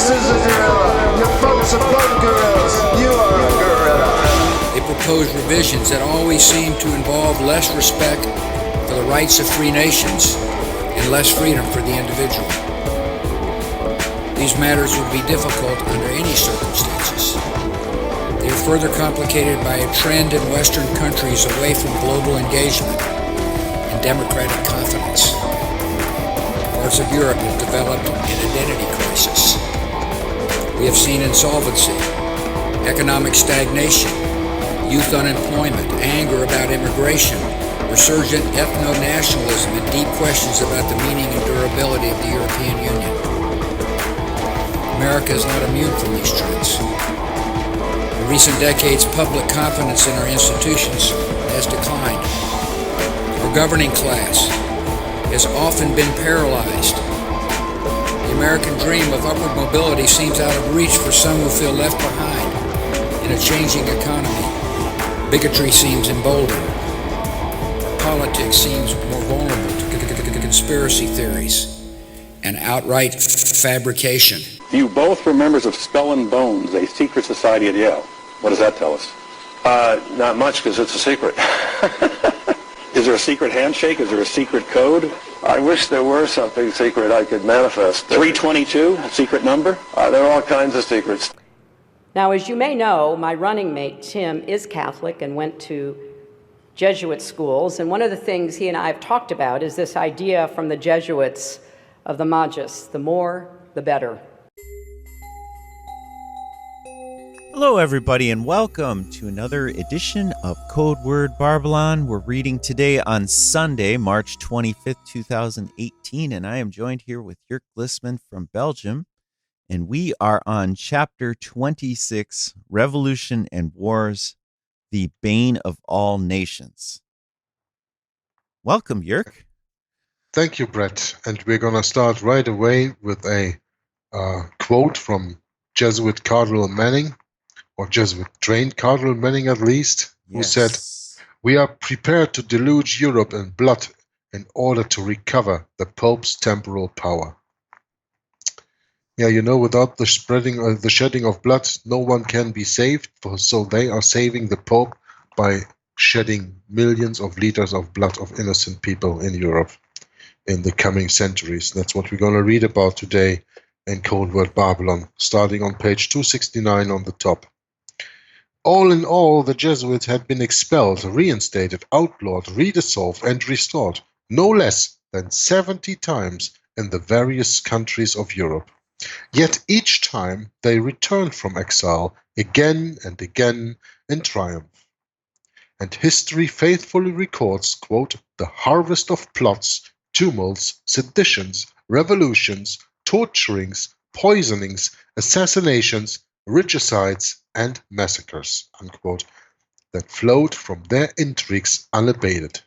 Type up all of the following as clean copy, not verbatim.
Rex is a gorilla. Your folks are both gorillas. You are a gorilla. They propose revisions that always seem to involve less respect for the rights of free nations and less freedom for the individual. These matters would be difficult under any circumstances. They are further complicated by a trend in Western countries away from global engagement and democratic confidence. Parts of Europe have developed an identity crisis. We have seen insolvency, economic stagnation, youth unemployment, anger about immigration, resurgent ethno-nationalism, and deep questions about the meaning and durability of the European Union. America is not immune from these trends. In recent decades, public confidence in our institutions has declined. Our governing class has often been paralyzed. The American dream of upward mobility seems out of reach for some who feel left behind in a changing economy. Bigotry seems emboldened. Politics seems more vulnerable to conspiracy theories and outright fabrication. You both were members of Skull and Bones, a secret society at Yale. What does that tell us? Not much, because it's a secret. Is there a secret handshake? Is there a secret code? I wish there were something secret I could manifest. 322, a secret number? There are all kinds of secrets. Now, as you may know, my running mate, Tim, is Catholic and went to Jesuit schools. And one of the things he and I have talked about is this idea from the Jesuits of the Magus, the more, the better. Hello, everybody, and welcome to another edition of Code Word Barbelon. We're reading today on Sunday, March 25th, 2018, and I am joined here with Jörg Glissman from Belgium, and we are on Chapter 26, Revolution and Wars, the Bane of All Nations. Welcome, Jörg. Thank you, Brett. And we're going to start right away with a quote from Jesuit Cardinal Manning, or Jesuit-trained Cardinal Manning at least, who said, "We are prepared to deluge Europe in blood in order to recover the Pope's temporal power." Yeah, you know, without the shedding of blood, no one can be saved. So they are saving the Pope by shedding millions of liters of blood of innocent people in Europe in the coming centuries. That's what we're going to read about today in Code Word Barbelon, starting on page 269 on the top. All in all, the Jesuits had been expelled, reinstated, outlawed, redissolved, and restored no less than 70 times in the various countries of Europe. Yet each time they returned from exile again and again in triumph. And history faithfully records, quote, "the harvest of plots, tumults, seditions, revolutions, torturings, poisonings, assassinations, regicides, and massacres," unquote, that flowed from their intrigues unabated.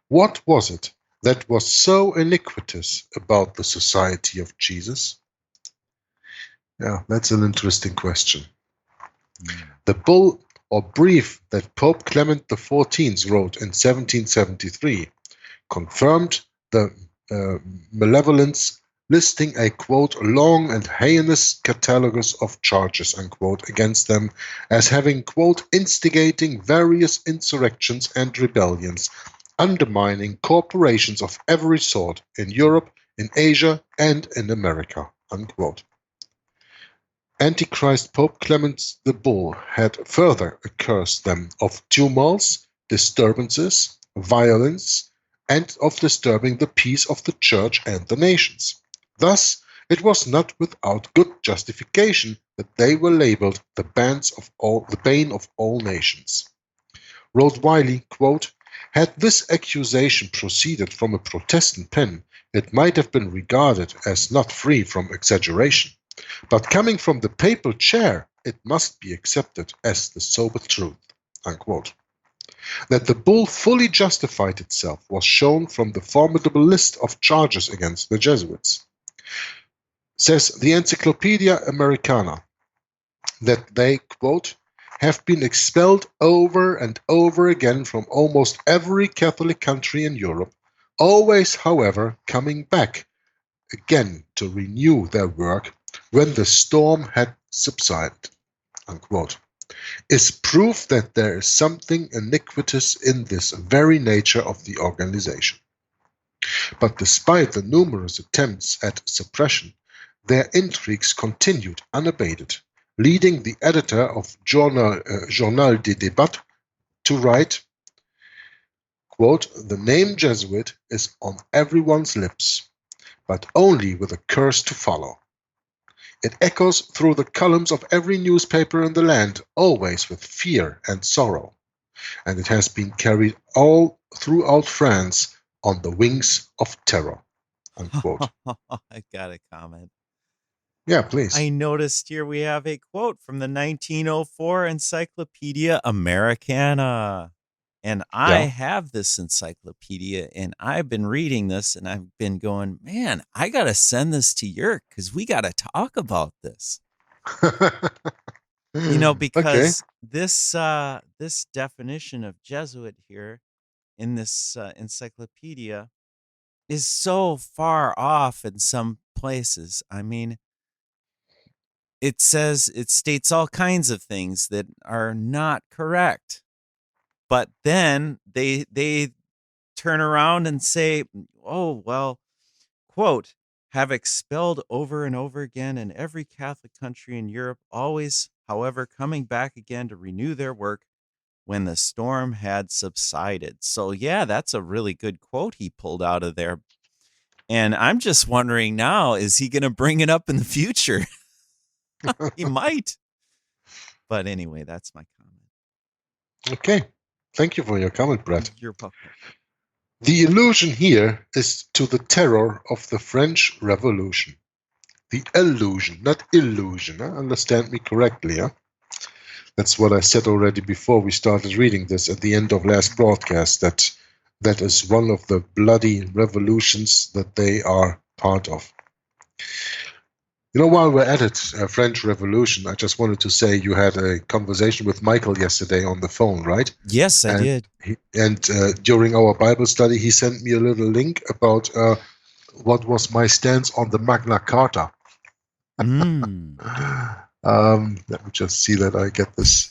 What was it that was so iniquitous about the Society of Jesus? Yeah, that's an interesting question. The bull or brief that Pope Clement XIV wrote in 1773 confirmed the malevolence, listing a, quote, "long and heinous catalogus of charges," unquote, against them as having, quote, "instigating various insurrections and rebellions, undermining corporations of every sort in Europe, in Asia, and in America," unquote. Antichrist Pope Clement the Bull had further accused them of tumults, disturbances, violence, and of disturbing the peace of the Church and the nations. Thus, it was not without good justification that they were labeled the bane of all nations. Wrote Wiley, quote, "Had this accusation proceeded from a Protestant pen, it might have been regarded as not free from exaggeration. But coming from the papal chair, it must be accepted as the sober truth," unquote. That the bull fully justified itself was shown from the formidable list of charges against the Jesuits. Says the Encyclopedia Americana that they, quote, "have been expelled over and over again from almost every Catholic country in Europe, always, however, coming back again to renew their work when the storm had subsided, unquote, is proof that there is something iniquitous in this very nature of the organization. But despite the numerous attempts at suppression, their intrigues continued unabated, leading the editor of Journal des Débats to write, quote, "The name Jesuit is on everyone's lips, but only with a curse to follow. It echoes through the columns of every newspaper in the land, always with fear and sorrow, and it has been carried all throughout France on the wings of terror," unquote. I got a comment. Yeah, please. I noticed here we have a quote from the 1904 Encyclopedia Americana. And I have this encyclopedia, and I've been reading this, and I've been going, man, I got to send this to Yerk because we got to talk about this. Because this definition of Jesuit here in this encyclopedia is so far off in some places. I mean, it states all kinds of things that are not correct. But then they turn around and say, oh, well, quote, "have expelled over and over again in every Catholic country in Europe, always, however, coming back again to renew their work when the storm had subsided." So, yeah, that's a really good quote he pulled out of there. And I'm just wondering now, is he going to bring it up in the future? He might. But anyway, that's my comment. Okay. Thank you for your comment, Brett. You're welcome. The allusion here is to the terror of the French Revolution. The allusion, not illusion. Understand me correctly. That's what I said already before we started reading this at the end of last broadcast, that is one of the bloody revolutions that they are part of. While we're at it, French Revolution, I just wanted to say you had a conversation with Michael yesterday on the phone, right? Yes, I did. During our Bible study, he sent me a little link about what was my stance on the Magna Carta. Let me just see that I get this.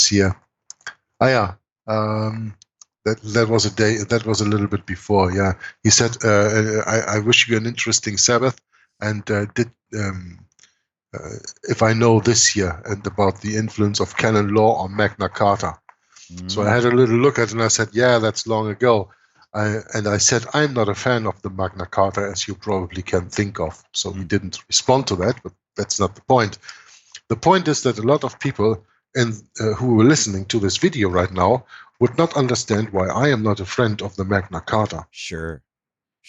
Here. That was a day. That was a little bit before. Yeah, he said, "I wish you an interesting Sabbath." And if I know this here and about the influence of canon law on Magna Carta. So I had a little look at it and I said, yeah, that's long ago. And I said, I'm not a fan of the Magna Carta, as you probably can think of. So he didn't respond to that, but that's not the point. The point is that a lot of people who are listening to this video right now would not understand why I am not a friend of the Magna Carta. Sure.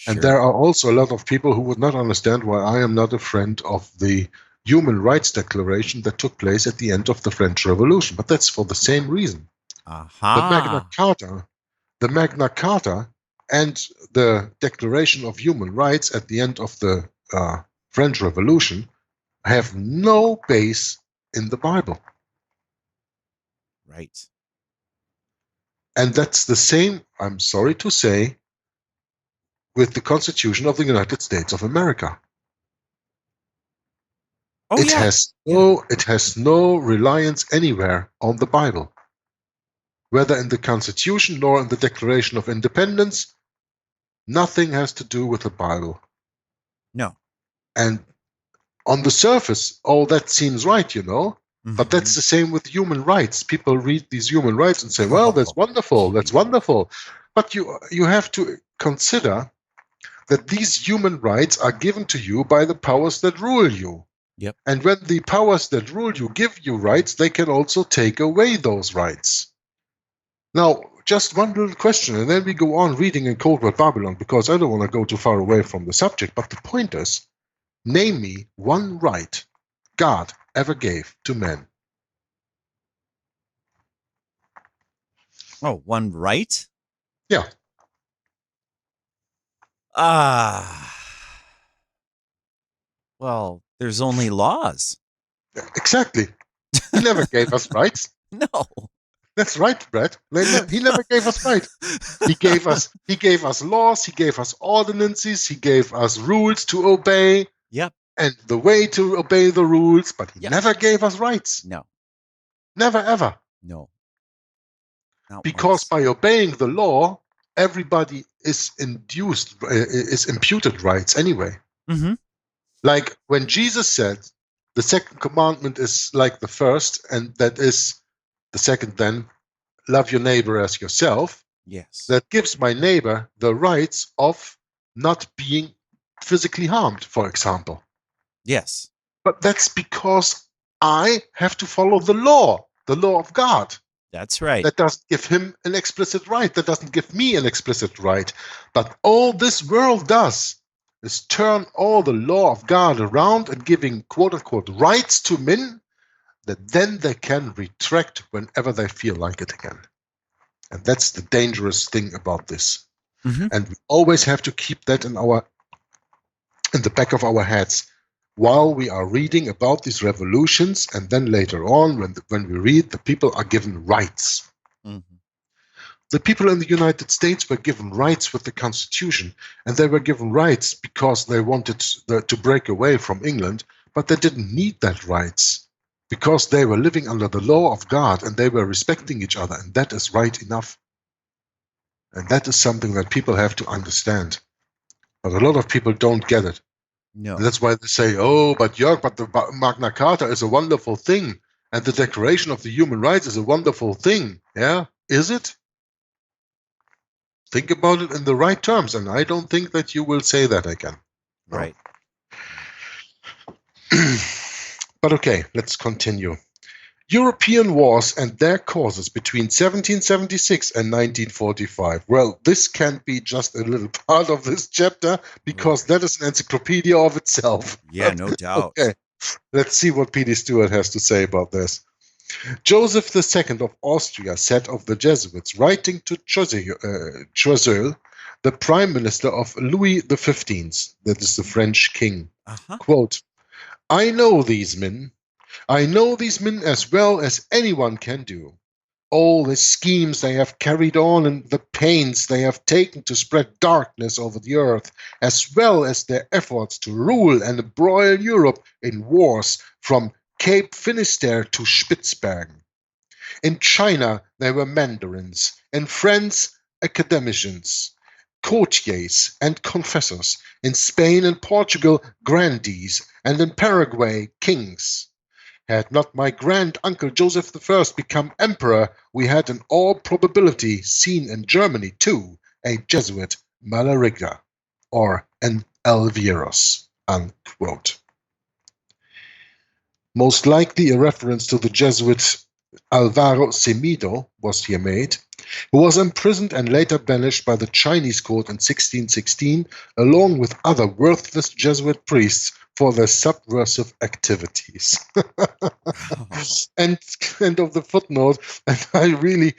And there are also a lot of people who would not understand why I am not a friend of the Human Rights Declaration that took place at the end of the French Revolution. But that's for the same reason. The Magna Carta and the Declaration of Human Rights at the end of the French Revolution have no base in the Bible. Right. And that's the same, I'm sorry to say, with the Constitution of the United States of America. It has no reliance anywhere on the Bible. Whether in the Constitution nor in the Declaration of Independence, nothing has to do with the Bible. No. And on the surface, all that seems right, But that's the same with human rights. People read these human rights and say, well, that's wonderful, that's wonderful. But you have to consider that these human rights are given to you by the powers that rule you. Yep. And when the powers that rule you give you rights, they can also take away those rights. Now, just one little question, and then we go on reading in Cold War Babylon, because I don't want to go too far away from the subject, but the point is, name me one right God ever gave to men. Oh, one right? Yeah. Well, there's only laws. Exactly. He never gave us rights. No. That's right, Brett. He never gave us right. He gave us laws, he gave us ordinances, he gave us rules to obey. Yep. and the way to obey the rules, but he Yeah. never gave us rights. No. Never, ever. No. Not Because once. by obeying the law, everybody is imputed rights anyway. Mm-hmm. Like when Jesus said, the second commandment is like the first, and that is the second then, love your neighbor as yourself. Yes. That gives my neighbor the rights of not being physically harmed, for example. Yes. But that's because I have to follow the law of God. That's right. That doesn't give him an explicit right. That doesn't give me an explicit right. But all this world does is turn all the law of God around and giving quote-unquote rights to men that then they can retract whenever they feel like it again. And that's the dangerous thing about this. Mm-hmm. And we always have to keep that in the back of our heads while we are reading about these revolutions, and then later on, when we read, the people are given rights. Mm-hmm. The people in the United States were given rights with the Constitution, and they were given rights because they wanted to break away from England, but they didn't need that rights because they were living under the law of God and they were respecting each other, and that is right enough. And that is something that people have to understand. But a lot of people don't get it. No. And that's why they say, oh, but Jörg, but the Magna Carta is a wonderful thing, and the Declaration of the Human Rights is a wonderful thing. Yeah, is it? Think about it in the right terms, and I don't think that you will say that again. No. Right. But okay, let's continue. European wars and their causes between 1776 and 1945. Well, this can be just a little part of this chapter because that is an encyclopedia of itself. Yeah, no doubt. Okay, let's see what P.D. Stewart has to say about this. Joseph II of Austria said of the Jesuits, writing to Choiseul, the prime minister of Louis XV, that is the French king, quote, I know these men as well as anyone can do. All the schemes they have carried on and the pains they have taken to spread darkness over the earth, as well as their efforts to rule and embroil Europe in wars from Cape Finisterre to Spitzbergen. In China, they were mandarins. In France, academicians, courtiers, and confessors. In Spain and Portugal, grandees. And in Paraguay, kings. Had not my grand-uncle Joseph I become emperor, we had in all probability seen in Germany, too, a Jesuit Malariga, or an Alvieros, unquote. Most likely a reference to the Jesuit Alvaro Semido was here made, who was imprisoned and later banished by the Chinese court in 1616, along with other worthless Jesuit priests for their subversive activities. And end of the footnote, and I really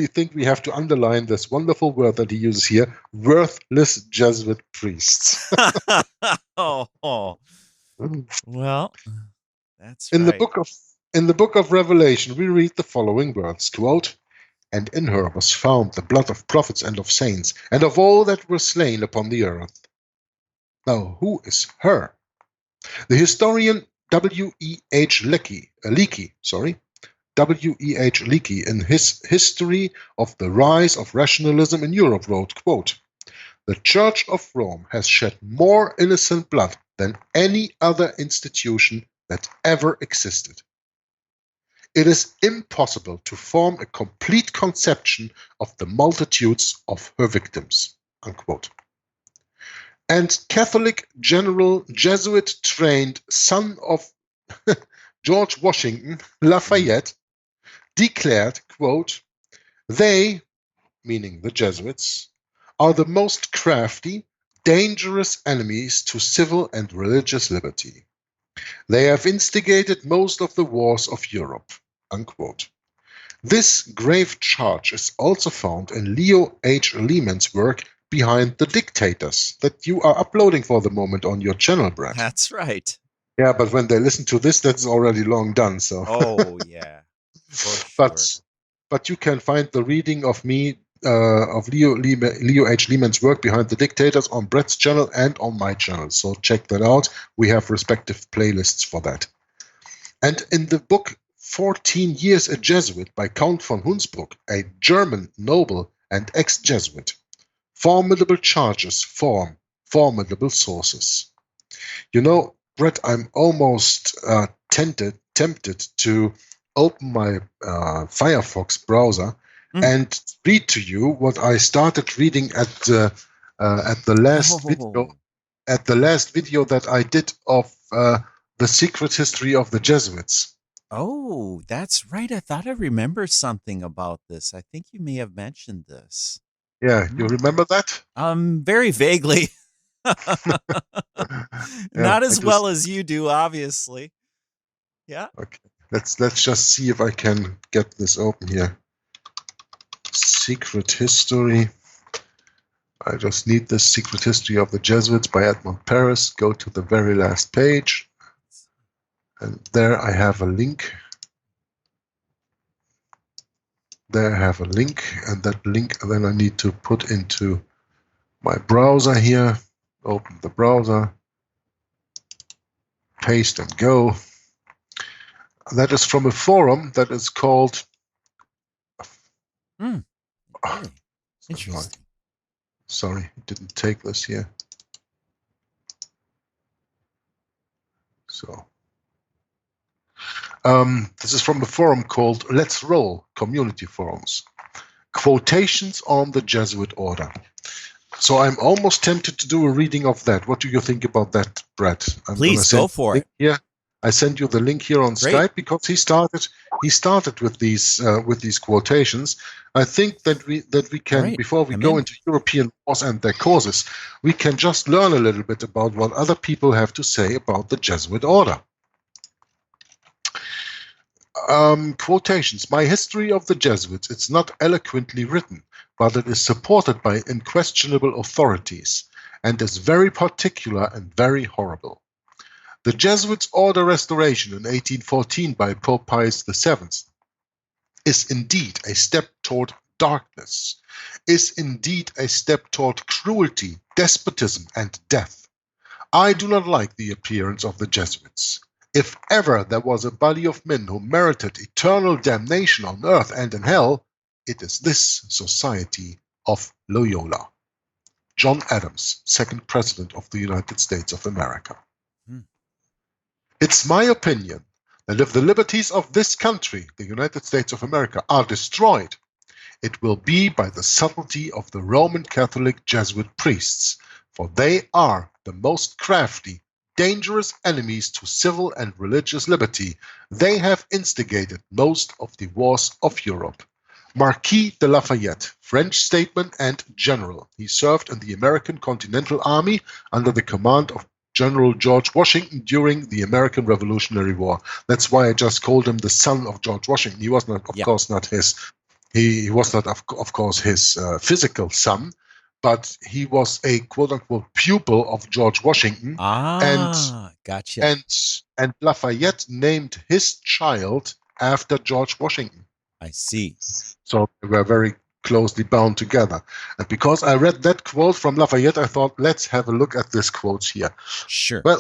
think we have to underline this wonderful word that he uses here, worthless Jesuit priests. Well, that's In right. the book of Revelation, we read the following words, quote, and in her was found the blood of prophets and of saints, and of all that were slain upon the earth. Now, who is her? The historian W.E.H. Leakey, in his History of the Rise of Rationalism in Europe wrote, quote, the Church of Rome has shed more innocent blood than any other institution that ever existed. It is impossible to form a complete conception of the multitudes of her victims, unquote. And Catholic General Jesuit-trained son of George Washington, Lafayette, declared, quote, they, meaning the Jesuits, are the most crafty, dangerous enemies to civil and religious liberty. They have instigated most of the wars of Europe, unquote. This grave charge is also found in Leo H. Lehman's work Behind the Dictators that you are uploading for the moment on your channel, Brad. That's right. Yeah, but when they listen to this, that's already long done. So. Oh, yeah. For sure. But you can find the reading of me Leo H. Lehman's work behind the dictators on Brett's channel and on my channel. So check that out. We have respective playlists for that. And in the book 14 Years a Jesuit by Count von Hunsbruck, a German noble and ex-Jesuit, formidable charges form formidable sources. You know, Brett, I'm almost tempted to open my Firefox browser and read to you what I started reading at the last video that I did of the secret history of the Jesuits. Oh, that's right. I thought I remember something about this. I think you may have mentioned this. Yeah, you remember that? Very vaguely. Not as well do. as you do, obviously. Yeah. Okay. Let's just see if I can get this open here. Secret history. I just need the secret history of the Jesuits by Edmund Paris. Go to the very last page. And there I have a link. There I have a link, and that link then I need to put into my browser here. Open the browser, paste and go. That is from a forum that is called... Really? Interesting. Sorry, it didn't take this here. So, this is from a forum called Let's Roll Community Forums. Quotations on the Jesuit Order. So I'm almost tempted to do a reading of that. What do you think about that, Brett? Please go for it. Yeah, I sent you the link here on Great. Skype because he started with these quotations. I think that we can, Right. before we go into European wars and their causes, we can just learn a little bit about what other people have to say about the Jesuit order. Quotations. My history of the Jesuits, it's not eloquently written, but it is supported by unquestionable authorities, and is very particular and very horrible. The Jesuits' order restoration in 1814 by Pope Pius VII is indeed a step toward darkness, is indeed a step toward cruelty, despotism, and death. I do not like the appearance of the Jesuits. If ever there was a body of men who merited eternal damnation on earth and in hell, it is this Society of Loyola. John Adams, 2nd President of the United States of America. It's my opinion that if the liberties of this country, the United States of America, are destroyed, it will be by the subtlety of the Roman Catholic Jesuit priests, for they are the most crafty, dangerous enemies to civil and religious liberty. They have instigated most of the wars of Europe. Marquis de Lafayette, French statesman and general. He served in the American Continental Army under the command of General George Washington during the American Revolutionary War. That's why I just called him the son of George Washington. He was not, of course, not his. He was not, of course, his physical son, but he was a quote-unquote pupil of George Washington. Gotcha. And Lafayette named his child after George Washington. I see. So they were very closely bound together. And because I read that quote from Lafayette, I thought, let's have a look at this quote here. Sure. Well,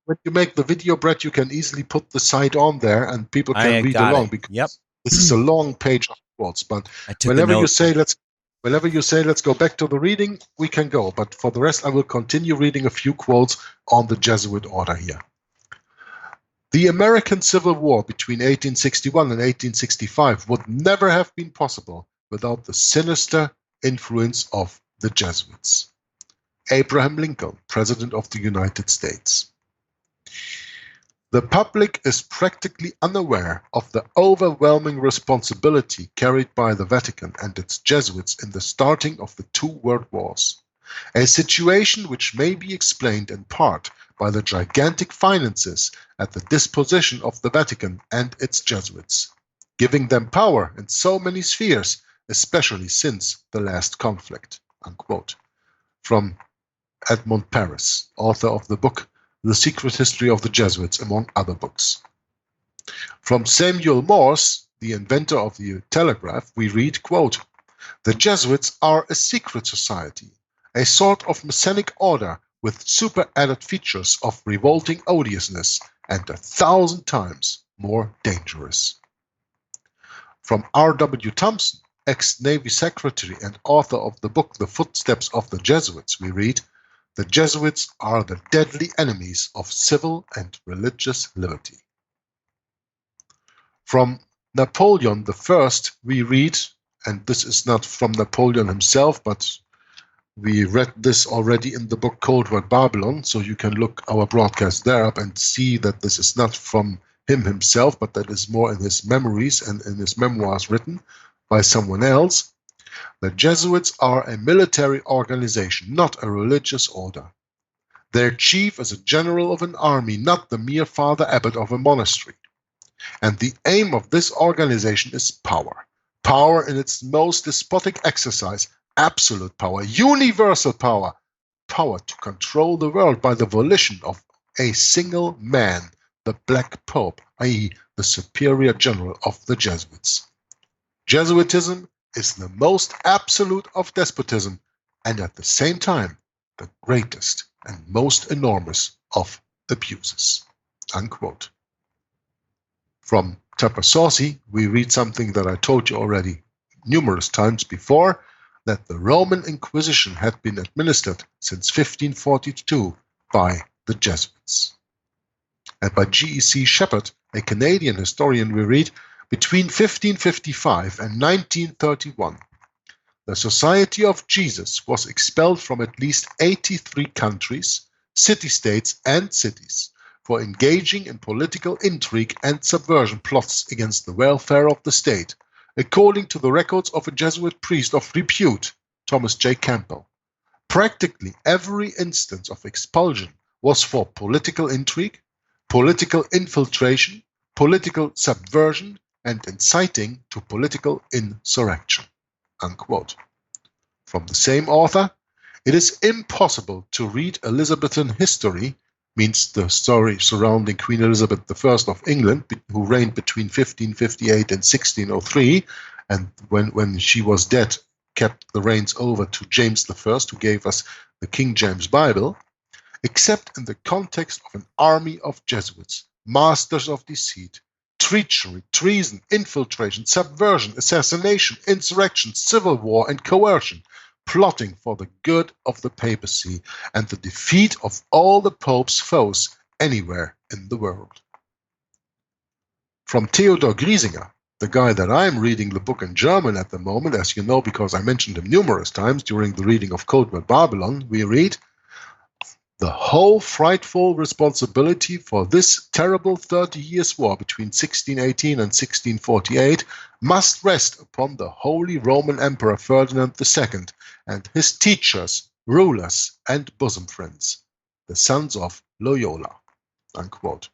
when you make the video, Brett, you can easily put the site on there and people can read along. Because this is a long page of quotes. But whenever you say let's go back to the reading, we can go. But for the rest, I will continue reading a few quotes on the Jesuit order here. The American Civil War between 1861 and 1865 would never have been possible without the sinister influence of the Jesuits. Abraham Lincoln, President of the United States. The public is practically unaware of the overwhelming responsibility carried by the Vatican and its Jesuits in the starting of the two world wars, a situation which may be explained in part by the gigantic finances at the disposition of the Vatican and its Jesuits, giving them power in so many spheres, especially since the last conflict. Unquote. From Edmund Paris, author of the book The Secret History of the Jesuits, among other books. From Samuel Morse, the inventor of the telegraph, we read, quote, The Jesuits are a secret society, a sort of Masonic order with super-added features of revolting odiousness and 1,000 times more dangerous. From R.W. Thompson, ex-Navy Secretary and author of the book The Footsteps of the Jesuits, we read, "The Jesuits are the deadly enemies of civil and religious liberty." From Napoleon I, we read, and this is not from Napoleon himself, but we read this already in the book Cold Word Babylon, so you can look our broadcast there up and see that this is not from him himself, but that is more in his memories and in his memoirs written by someone else. The Jesuits are a military organization, not a religious order. Their chief is a general of an army, not the mere father abbot of a monastery. And the aim of this organization is power. Power in its most despotic exercise, absolute power, universal power, power to control the world by the volition of a single man, the Black Pope, i.e., the superior general of the Jesuits. Jesuitism is the most absolute of despotism, and at the same time, the greatest and most enormous of abuses. Unquote. From Tapasosi, we read something that I told you already numerous times before, that the Roman Inquisition had been administered since 1542 by the Jesuits. And by G.E.C. Shepherd, a Canadian historian, we read, between 1555 and 1931, the Society of Jesus was expelled from at least 83 countries, city-states, and cities for engaging in political intrigue and subversion plots against the welfare of the state, according to the records of a Jesuit priest of repute, Thomas J. Campbell. Practically every instance of expulsion was for political intrigue, political infiltration, political subversion, and inciting to political insurrection. Unquote. From the same author, it is impossible to read Elizabethan history, means the story surrounding Queen Elizabeth I of England, who reigned between 1558 and 1603, and when she was dead, kept the reins over to James I, who gave us the King James Bible, except in the context of an army of Jesuits, masters of deceit, treachery, treason, infiltration, subversion, assassination, insurrection, civil war, and coercion, plotting for the good of the papacy and the defeat of all the Pope's foes anywhere in the world. From Theodor Griesinger, the guy that I'm reading the book in German at the moment, as you know, because I mentioned him numerous times during the reading of Cold Word Babylon, we read, "The whole frightful responsibility for this terrible 30 Years' War between 1618 and 1648 must rest upon the Holy Roman Emperor Ferdinand II and his teachers, rulers, and bosom friends, the sons of Loyola." Unquote.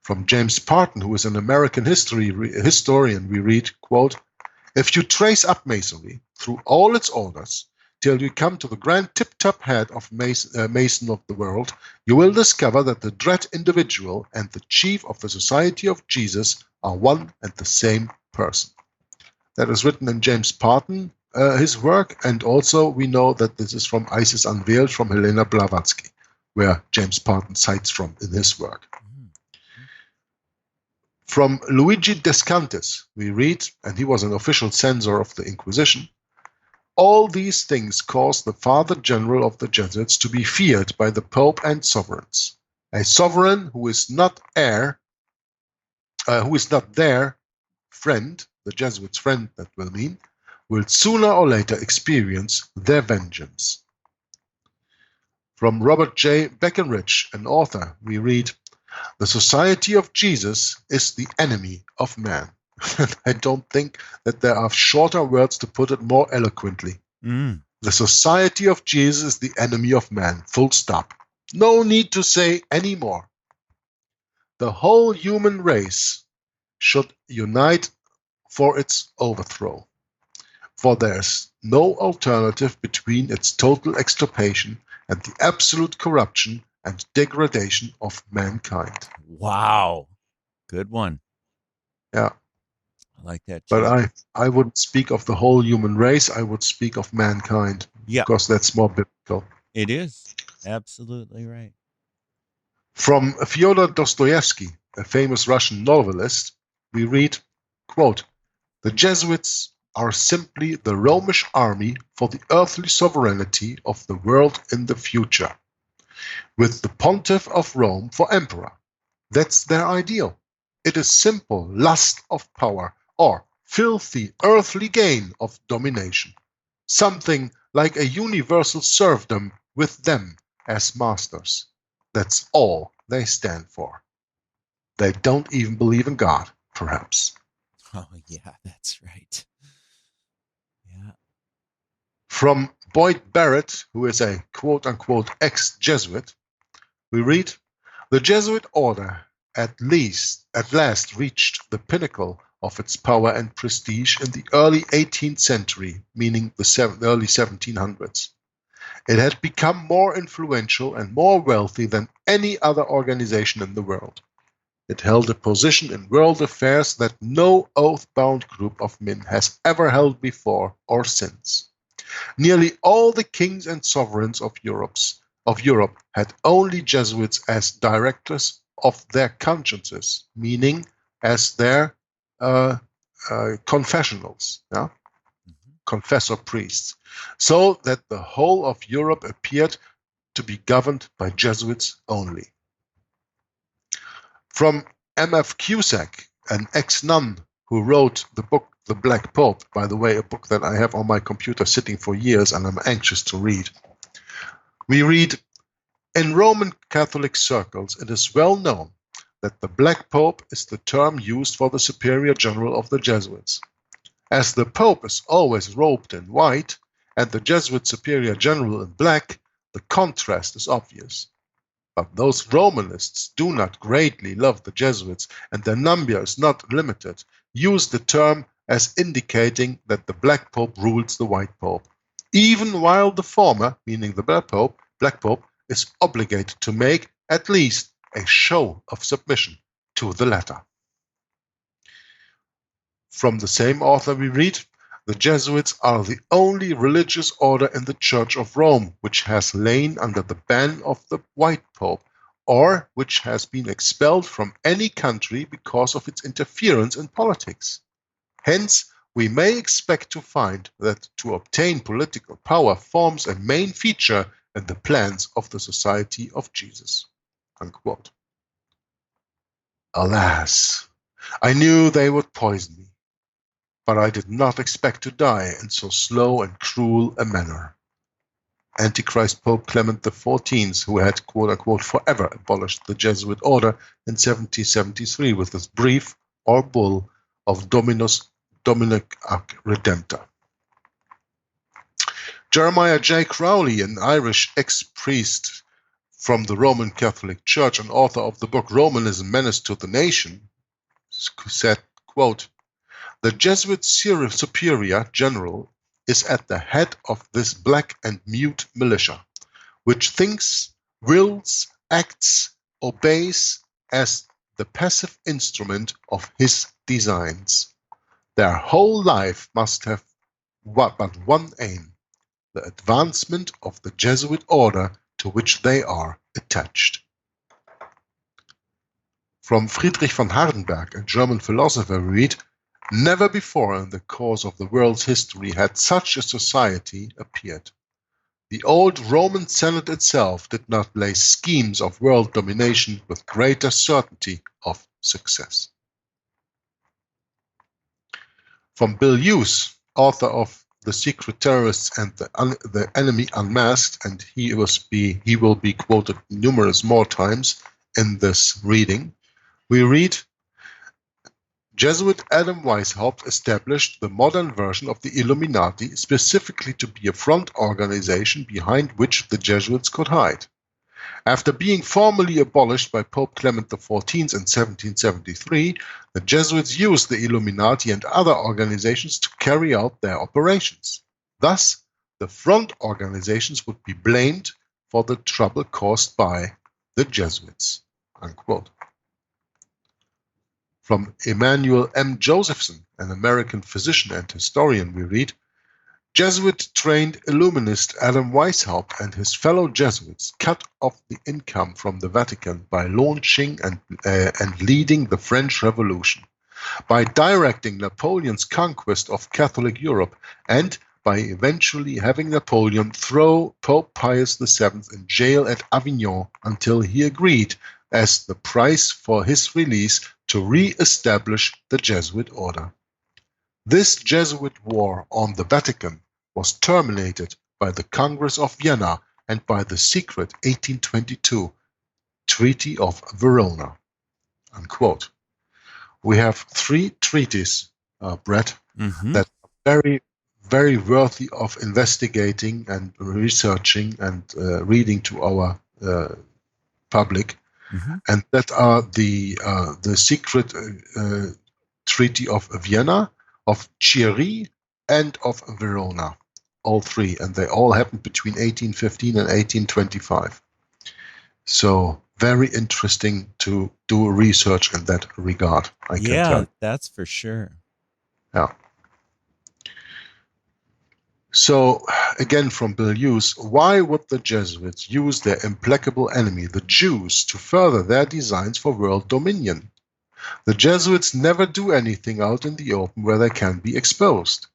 From James Parton, who is an American historian, we read, quote, "If you trace up Masonry through all its orders, till you come to the grand tip-top head of Mason of the world, you will discover that the dread individual and the chief of the Society of Jesus are one and the same person." That is written in James Parton, his work, and also we know that this is from Isis Unveiled from Helena Blavatsky, where James Parton cites from in his work. From Luigi Descantes, we read, and he was an official censor of the Inquisition, "All these things caused the Father General of the Jesuits to be feared by the Pope and sovereigns. A sovereign who is not their friend, the Jesuits' friend that will mean, will sooner or later experience their vengeance." From Robert J. Breckinridge, an author, we read, "The Society of Jesus is the enemy of man." I don't think that there are shorter words to put it more eloquently. The Society of Jesus is the enemy of man. Full stop. No need to say any more. The whole human race should unite for its overthrow, for there is no alternative between its total extirpation and the absolute corruption and degradation of mankind. Wow. Good one. Yeah. I like that too. But I wouldn't speak of the whole human race. I would speak of mankind. Yeah. Because that's more biblical. It is. Absolutely right. From Fyodor Dostoevsky, a famous Russian novelist, we read, quote, "The Jesuits are simply the Romish army for the earthly sovereignty of the world in the future, with the pontiff of Rome for emperor. That's their ideal. It is simple lust of power or filthy earthly gain of domination. Something like a universal serfdom with them as masters. That's all they stand for. They don't even believe in God, perhaps." Oh, yeah, that's right. Yeah. From Boyd Barrett, who is a quote-unquote ex-Jesuit, we read, "The Jesuit order at last reached the pinnacle of its power and prestige in the early 18th century, meaning the early 1700s. It had become more influential and more wealthy than any other organization in the world. It held a position in world affairs that no oath-bound group of men has ever held before or since. Nearly all the kings and sovereigns of Europe had only Jesuits as directors of their consciences, meaning as their confessionals, yeah? Confessor priests, so that the whole of Europe appeared to be governed by Jesuits only." From M.F. Cusack, an ex-nun who wrote the book The Black Pope, by the way, a book that I have on my computer sitting for years and I'm anxious to read, we read, "In Roman Catholic circles, it is well known that the Black Pope is the term used for the Superior General of the Jesuits. As the Pope is always robed in white, and the Jesuit Superior General in black, the contrast is obvious. But those Romanists do not greatly love the Jesuits, and their number is not limited, use the term as indicating that the Black Pope rules the White Pope, even while the former, meaning the Black Pope, is obligated to make at least a show of submission to the latter." From the same author we read, "The Jesuits are the only religious order in the Church of Rome which has lain under the ban of the White Pope, or which has been expelled from any country because of its interference in politics. Hence, we may expect to find that to obtain political power forms a main feature in the plans of the Society of Jesus." Unquote. Alas, I knew they would poison me, but I did not expect to die in so slow and cruel a manner. Antichrist Pope Clement XIV, who had quote-unquote forever abolished the Jesuit order in 1773 with his brief or bull of Dominus Dominic ac Redemptor. Jeremiah J. Crowley, an Irish ex-priest from the Roman Catholic Church and author of the book Romanism, Menace to the Nation, said, quote, "The Jesuit Superior General is at the head of this black and mute militia, which thinks, wills, acts, obeys as the passive instrument of his designs. Their whole life must have but one aim, the advancement of the Jesuit order to which they are attached." From Friedrich von Hardenberg, a German philosopher, we read, "Never before in the course of the world's history had such a society appeared. The old Roman Senate itself did not lay schemes of world domination with greater certainty of success." From Bill Hughes, author of The Secret Terrorists and the Enemy Unmasked, and he will be quoted numerous more times in this reading, we read, "Jesuit Adam Weishaupt established the modern version of the Illuminati specifically to be a front organization behind which the Jesuits could hide. After being formally abolished by Pope Clement XIV in 1773, the Jesuits used the Illuminati and other organizations to carry out their operations. Thus, the front organizations would be blamed for the trouble caused by the Jesuits." Unquote. From Emmanuel M. Josephson, an American physician and historian, we read, Jesuit-trained Illuminist Adam Weishaupt and his fellow Jesuits cut off the income from the Vatican by launching and leading the French Revolution, by directing Napoleon's conquest of Catholic Europe, and by eventually having Napoleon throw Pope Pius VII in jail at Avignon until he agreed, as the price for his release, to re-establish the Jesuit order. This Jesuit war on the Vatican was terminated by the Congress of Vienna and by the secret 1822 Treaty of Verona. Unquote. We have 3 treaties, Brett, that are very, very worthy of investigating and researching and reading to our public, and that are the secret Treaty of Vienna, of Chieri, and of Verona. All 3, and they all happened between 1815 and 1825. So very interesting to do research in that regard, I can tell you. That's for sure. Yeah. So, again from Bill Hughes, why would the Jesuits use their implacable enemy, the Jews, to further their designs for world dominion? The Jesuits never do anything out in the open where they can be exposed.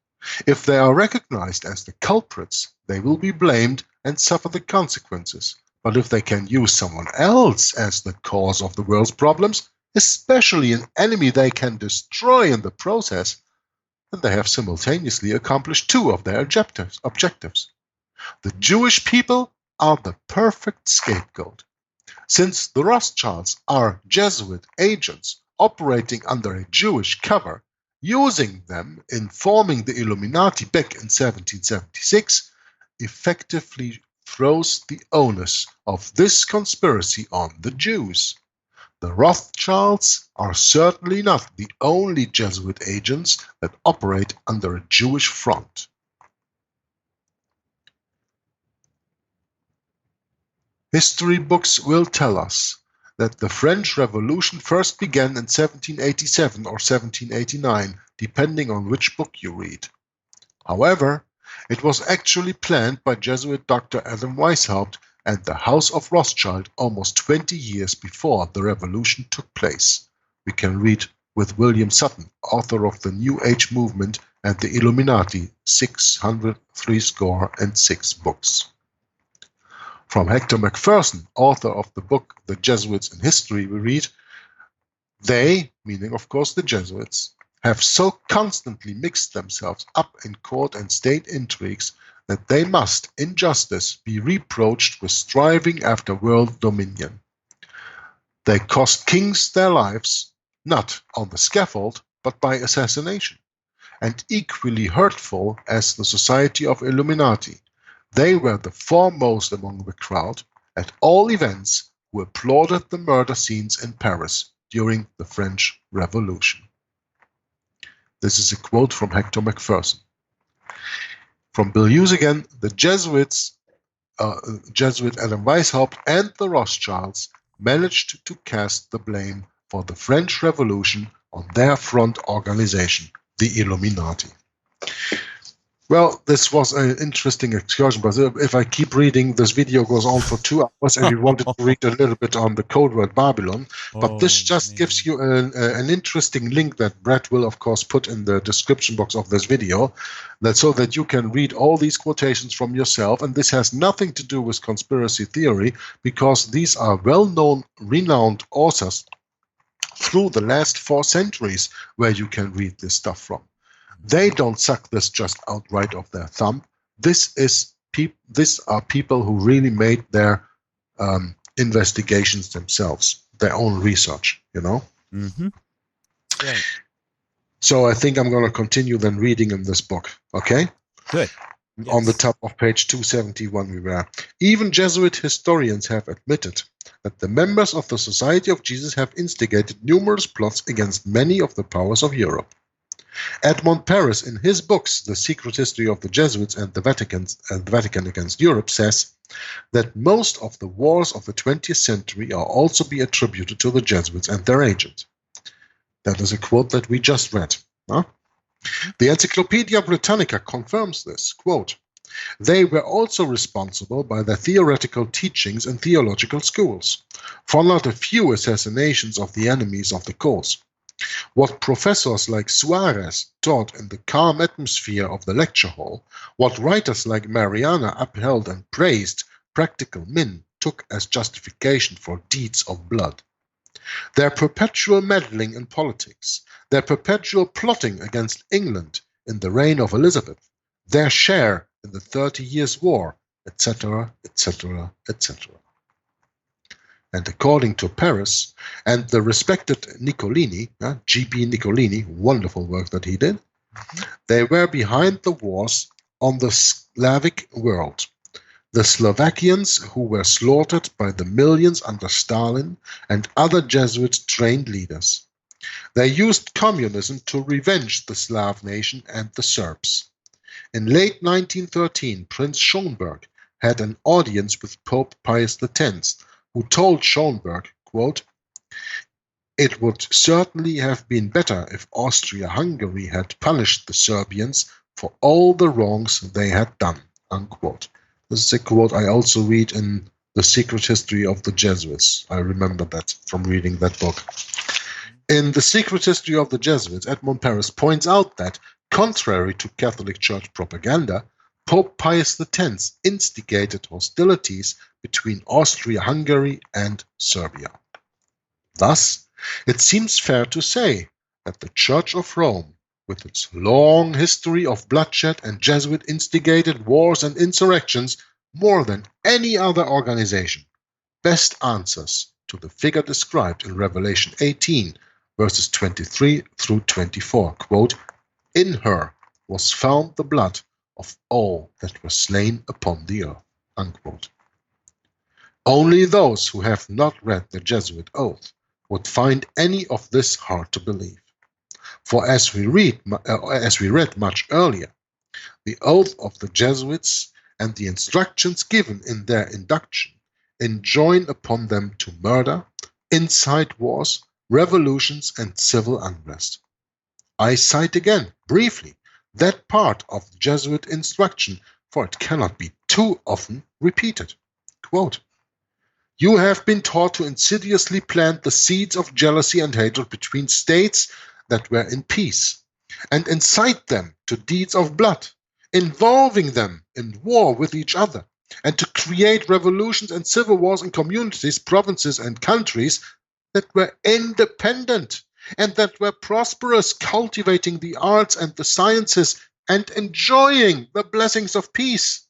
If they are recognized as the culprits, they will be blamed and suffer the consequences. But if they can use someone else as the cause of the world's problems, especially an enemy they can destroy in the process, then they have simultaneously accomplished 2 of their objectives. The Jewish people are the perfect scapegoat. Since the Rothschilds are Jesuit agents operating under a Jewish cover, using them in forming the Illuminati back in 1776, effectively throws the onus of this conspiracy on the Jews. The Rothschilds are certainly not the only Jesuit agents that operate under a Jewish front. History books will tell us that the French Revolution first began in 1787 or 1789, depending on which book you read. However, it was actually planned by Jesuit Dr. Adam Weishaupt and the House of Rothschild almost 20 years before the revolution took place. We can read with William Sutton, author of the New Age Movement and the Illuminati, 636 books. From Hector Macpherson, author of the book The Jesuits in History, we read, they, meaning of course the Jesuits, have so constantly mixed themselves up in court and state intrigues that they must, in justice, be reproached with striving after world dominion. They cost kings their lives, not on the scaffold, but by assassination. And equally hurtful as the Society of Illuminati, they were the foremost among the crowd, at all events, who applauded the murder scenes in Paris during the French Revolution. This is a quote from Hector Macpherson. From Bill Hughes again, the Jesuit Adam Weishaupt and the Rothschilds managed to cast the blame for the French Revolution on their front organization, the Illuminati. Well, this was an interesting excursion, but if I keep reading, this video goes on for 2 hours, and we wanted to read a little bit on the code word Babylon. But this just gives you an interesting link that Brett will, of course, put in the description box of this video, so that you can read all these quotations from yourself. And this has nothing to do with conspiracy theory, because these are well-known, renowned authors through the last 4 centuries where you can read this stuff from. They don't suck this just outright off their thumb. These are people who really made their investigations themselves, their own research, you know? Mm-hmm. Right. So I think I'm going to continue then reading in this book, okay? Good. Yes. On the top of page 271 we were. Even Jesuit historians have admitted that the members of the Society of Jesus have instigated numerous plots against many of the powers of Europe. Edmond Paris, in his books The Secret History of the Jesuits and the Vatican Against Europe, says that most of the wars of the 20th century are also be attributed to the Jesuits and their agents. That is a quote that we just read. Huh? The Encyclopedia Britannica confirms this. Quote, they were also responsible by their theoretical teachings in theological schools for not a few assassinations of the enemies of the cause. What professors like Suarez taught in the calm atmosphere of the lecture hall, what writers like Mariana upheld and praised, practical men took as justification for deeds of blood. Their perpetual meddling in politics, their perpetual plotting against England in the reign of Elizabeth, their share in the 30 Years' War, etc., etc., etc. And according to Paris and the respected Niccolini, G.P. Niccolini, wonderful work that he did, they were behind the wars on the Slavic world. The Slovakians who were slaughtered by the millions under Stalin and other Jesuit-trained leaders. They used communism to revenge the Slav nation and the Serbs. In late 1913, Prince Schönberg had an audience with Pope Pius X, who told Schönberg, quote, it would certainly have been better if Austria-Hungary had punished the Serbians for all the wrongs they had done, unquote. This is a quote I also read in The Secret History of the Jesuits. I remember that from reading that book. In The Secret History of the Jesuits, Edmond Paris points out that, contrary to Catholic Church propaganda, Pope Pius X instigated hostilities between Austria-Hungary and Serbia. Thus, it seems fair to say that the Church of Rome, with its long history of bloodshed and Jesuit-instigated wars and insurrections, more than any other organization, best answers to the figure described in Revelation 18, verses 23 through 24, quote, in her was found the blood of all that were slain upon the earth, unquote. Only those who have not read the Jesuit oath would find any of this hard to believe. For as we read much earlier, the oath of the Jesuits and the instructions given in their induction enjoin upon them to murder, incite wars, revolutions, and civil unrest. I cite again, briefly, that part of the Jesuit instruction, for it cannot be too often repeated. Quote, you have been taught to insidiously plant the seeds of jealousy and hatred between states that were in peace, and incite them to deeds of blood, involving them in war with each other, and to create revolutions and civil wars in communities, provinces, and countries that were independent and that were prosperous, cultivating the arts and the sciences and enjoying the blessings of peace.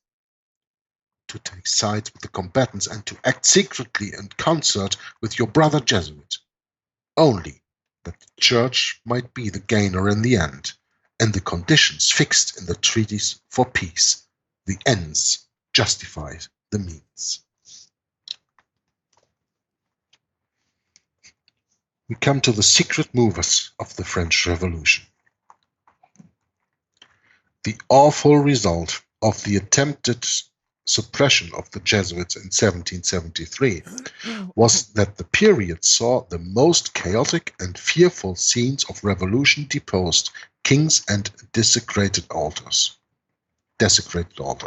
To take sides with the combatants and to act secretly in concert with your brother Jesuit, only that the Church might be the gainer in the end, and the conditions fixed in the treaties for peace. The ends justify the means. We come to the secret movers of the French Revolution. The awful result of the attempted suppression of the Jesuits in 1773 was that the period saw the most chaotic and fearful scenes of revolution deposed kings and desecrated altars. The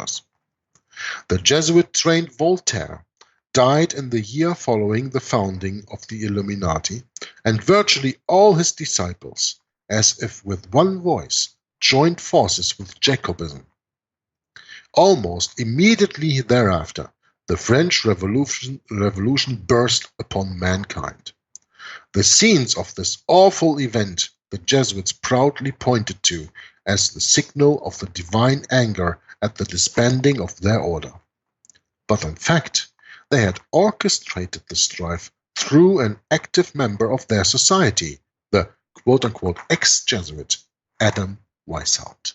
Jesuit-trained Voltaire died in the year following the founding of the Illuminati, and virtually all his disciples, as if with one voice, joined forces with Jacobism. Almost immediately thereafter, the French Revolution burst upon mankind. The scenes of this awful event the Jesuits proudly pointed to as the signal of the divine anger at the disbanding of their order. But in fact, they had orchestrated the strife through an active member of their society, the quote-unquote ex-Jesuit Adam Weishaupt.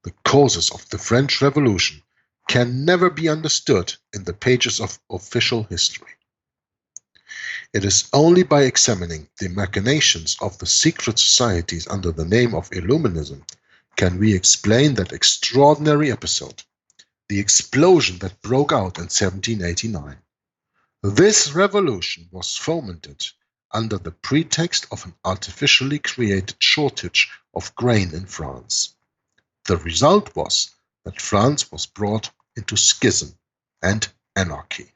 The causes of the French Revolution can never be understood in the pages of official history. It is only by examining the machinations of the secret societies under the name of Illuminism can we explain that extraordinary episode, the explosion that broke out in 1789. This revolution was fomented under the pretext of an artificially created shortage of grain in France. The result was that France was brought into schism and anarchy.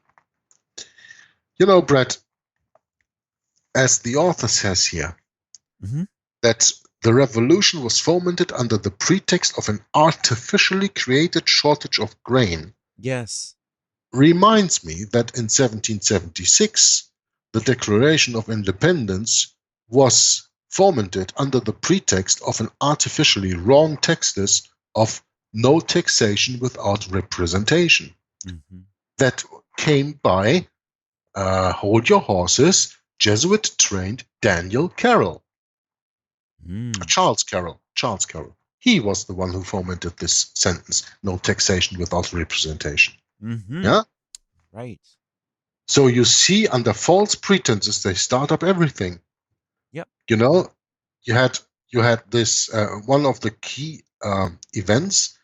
You know, Brett, as the author says here, that the revolution was fomented under the pretext of an artificially created shortage of grain. Yes. Reminds me that in 1776, the Declaration of Independence was fomented under the pretext of an artificially wrong text of no taxation without representation. That came by, hold your horses, Jesuit-trained Daniel Carroll. Charles Carroll. He was the one who fomented this sentence, no taxation without representation. Yeah? Right. So you see, under false pretenses, they start up everything. Yep. You know, you had this, one of the key events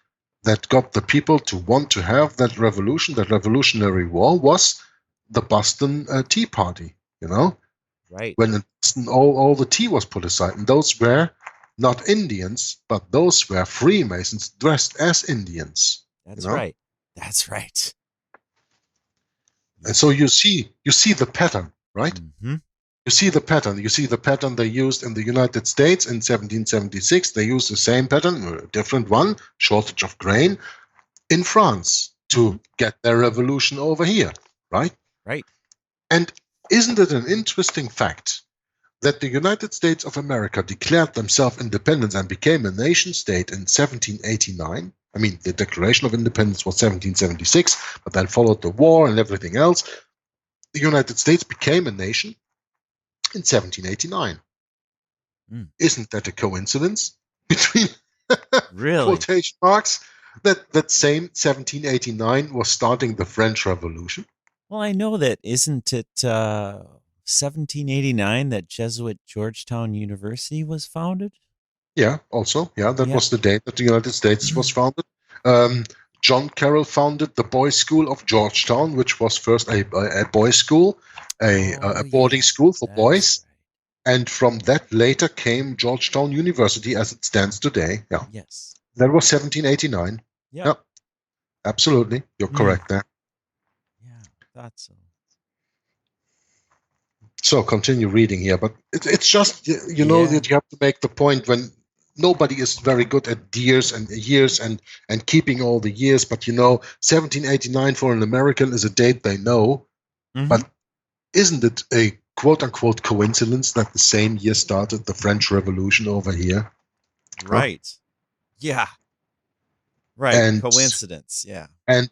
that got the people to want to have that revolution, that revolutionary war, was the Boston Tea Party, you know? Right. When in Boston, all the tea was put aside. And those were not Indians, but those were Freemasons dressed as Indians. That's you know? right. That's right. And so you see the pattern, right? You see the pattern. You see the pattern they used in the United States in 1776. They used the same pattern, a different one, shortage of grain, in France to get their revolution over here, right? Right. And isn't it an interesting fact that the United States of America declared themselves independent and became a nation state in 1789? I mean, the Declaration of Independence was 1776, but then followed the war and everything else. The United States became a nation in 1789. Isn't that a coincidence between really quotation marks that same 1789 was starting the French Revolution? Well, I know that. Isn't it 1789 that Jesuit Georgetown University was founded? Yeah, also. Yeah, that was the date that the United States was founded. John Carroll founded the Boys' School of Georgetown, which was first a boys' school, a boarding school for boys. Right. And from that later came Georgetown University as it stands today. Yeah. Yes. That was 1789. Yeah. Absolutely. You're correct there. Yeah, thought so. So continue reading here, but it's just, you know, that you have to make the point when nobody is very good at years and keeping all the years, but you know, 1789 for an American is a date they know, but isn't it a quote-unquote coincidence that the same year started the French Revolution over here? Right. Huh? Yeah. Right. And, coincidence. Yeah. And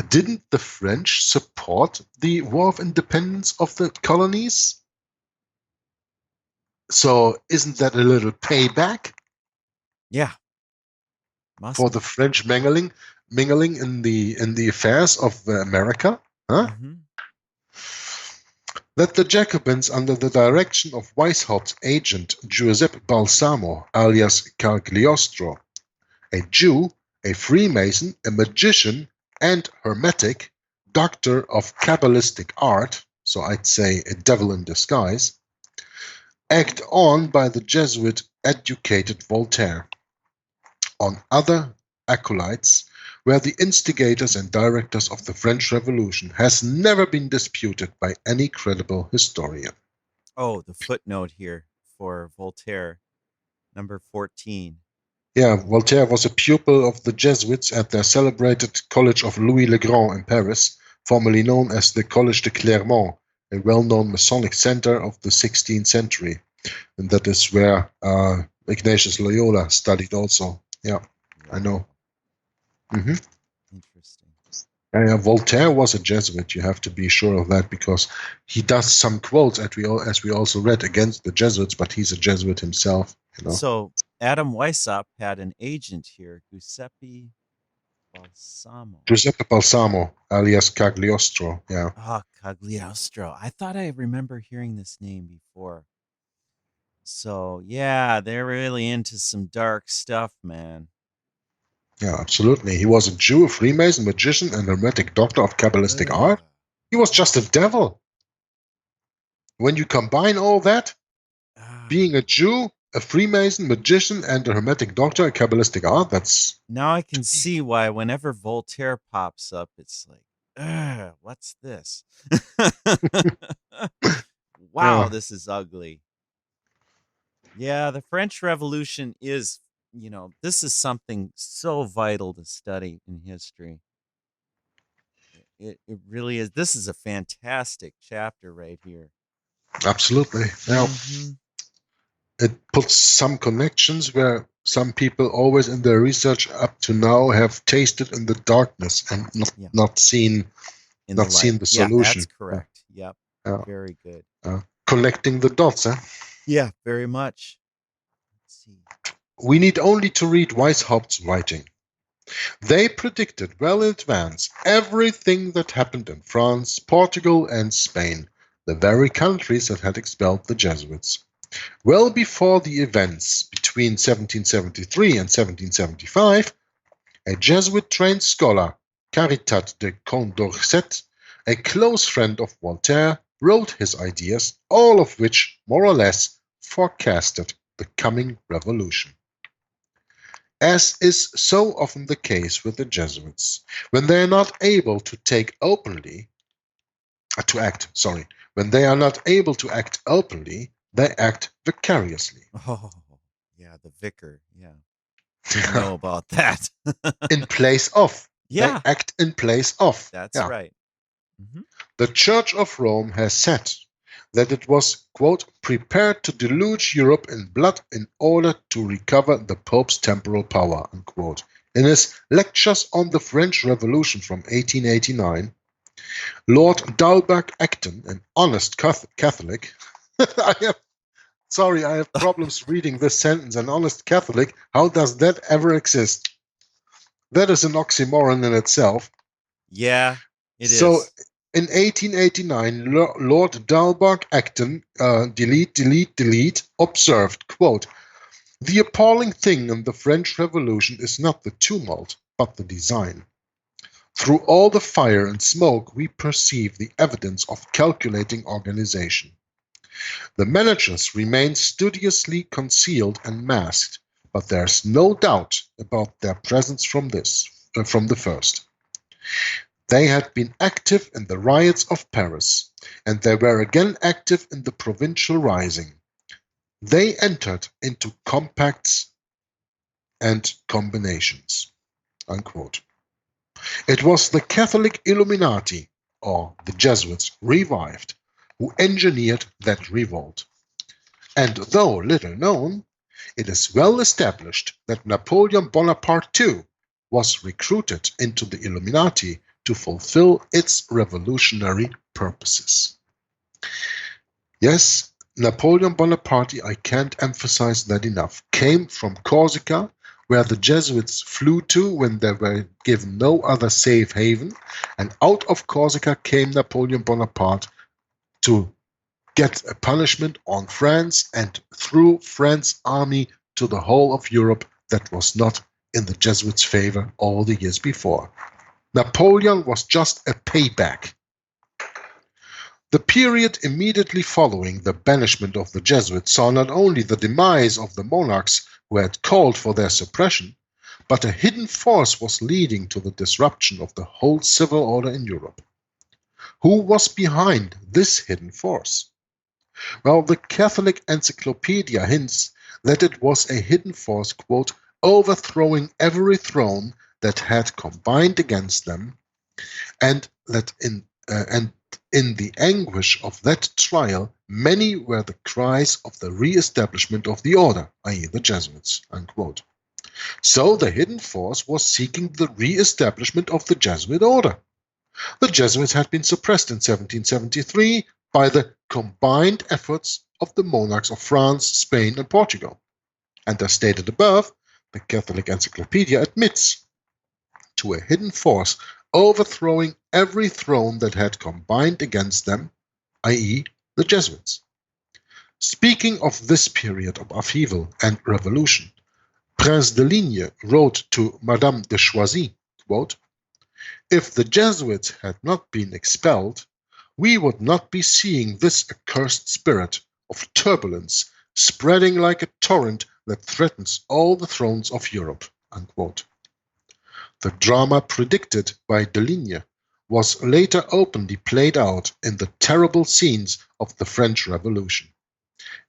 didn't the French support the War of Independence of the colonies? So isn't that a little payback? Yeah. For the French mingling in the affairs of America? Huh? That the Jacobins, under the direction of Weishaupt's agent Giuseppe Balsamo, alias Cagliostro, a Jew, a Freemason, a magician, and hermetic, doctor of Kabbalistic art, so I'd say a devil in disguise, egged on by the Jesuit-educated Voltaire. On other acolytes were the instigators and directors of the French Revolution, has never been disputed by any credible historian. Oh, the footnote here for Voltaire, number 14. Yeah, Voltaire was a pupil of the Jesuits at their celebrated College of Louis le Grand in Paris, formerly known as the Collège de Clermont, a well-known Masonic center of the 16th century. And that is where Ignatius Loyola studied also. Yeah, I know. Interesting. Voltaire was a Jesuit. You have to be sure of that because he does some quotes, as we also read, against the Jesuits, but he's a Jesuit himself. You know? So Adam Weishaupt had an agent here, Giuseppe Balsamo. Giuseppe Balsamo, alias Cagliostro. Yeah. Ah, Cagliostro. I thought I remember hearing this name before. So yeah, they're really into some dark stuff, man. Yeah, absolutely. He was a Jew, a Freemason, magician, and hermetic doctor of Kabbalistic art. He was just a devil. When you combine all that, Ah, being a Jew, a Freemason, magician, and a Hermetic doctor, a Kabbalistic art, that's now I can see why whenever Voltaire pops up, it's like, ugh, what's this? Wow, uh, this is ugly. Yeah, the French Revolution is, this is something so vital to study in history. It really is. This is a fantastic chapter right here. absolutely. Now, Mhm. it puts some connections where some people always in their research up to now have tasted in the darkness and Yeah. not seen In not seen light. the Yeah, solution. that's correct. Yep. Yeah. Very good. Connecting the dots. Yeah, very much. Let's see. We need only to read Weishaupt's writing. They predicted well in advance everything that happened in France, Portugal, and Spain, the very countries that had expelled the Jesuits. Well before the events between 1773 and 1775, a Jesuit-trained scholar, Caritat de Condorcet, a close friend of Voltaire, wrote his ideas, all of which, more or less, forecasted the coming revolution. As is so often the case with the Jesuits, when they are not able to when they are not able to act openly, they act vicariously. Oh, yeah, the vicar. Yeah. Didn't know about that. In place of. Yeah. They act in place of. That's Yeah. right. Mhm. The Church of Rome has said that it was, quote, prepared to deluge Europe in blood in order to recover the Pope's temporal power, unquote. In his lectures on the French Revolution from 1889, Lord Dalbach Acton, an honest Catholic, I have problems reading this sentence, an honest Catholic, how does that ever exist? That is an oxymoron in itself. Yeah, it is. So, in 1889, Lord Dalbach Acton, observed, quote, the appalling thing in the French Revolution is not the tumult, but the design. Through all the fire and smoke, we perceive the evidence of calculating organization. The managers remain studiously concealed and masked, but there's no doubt about their presence from the first. They had been active in the riots of Paris, and they were again active in the provincial rising. They entered into compacts and combinations, unquote. It was the Catholic Illuminati, or the Jesuits revived, who engineered that revolt. And though little known, it is well established that Napoleon Bonaparte too was recruited into the Illuminati to fulfill its revolutionary purposes. Yes, Napoleon Bonaparte, I can't emphasize that enough, came from Corsica, where the Jesuits flew to when they were given no other safe haven, and out of Corsica came Napoleon Bonaparte to get a punishment on France and through France's army to the whole of Europe that was not in the Jesuits' favor all the years before. Napoleon was just a payback. The period immediately following the banishment of the Jesuits saw not only the demise of the monarchs who had called for their suppression, but a hidden force was leading to the disruption of the whole civil order in Europe. Who was behind this hidden force? Well, the Catholic Encyclopedia hints that it was a hidden force, quote, overthrowing every throne that had combined against them, and that in the anguish of that trial, many were the cries of the re-establishment of the order, i.e. the Jesuits, unquote. So the hidden force was seeking the re-establishment of the Jesuit order. The Jesuits had been suppressed in 1773 by the combined efforts of the monarchs of France, Spain, and Portugal. And as stated above, the Catholic Encyclopedia admits to a hidden force overthrowing every throne that had combined against them, i.e. the Jesuits. Speaking of this period of upheaval and revolution, Prince de Ligne wrote to Madame de Choisy, quote, if the Jesuits had not been expelled, we would not be seeing this accursed spirit of turbulence spreading like a torrent that threatens all the thrones of Europe." Unquote. The drama predicted by Deligne was later openly played out in the terrible scenes of the French Revolution,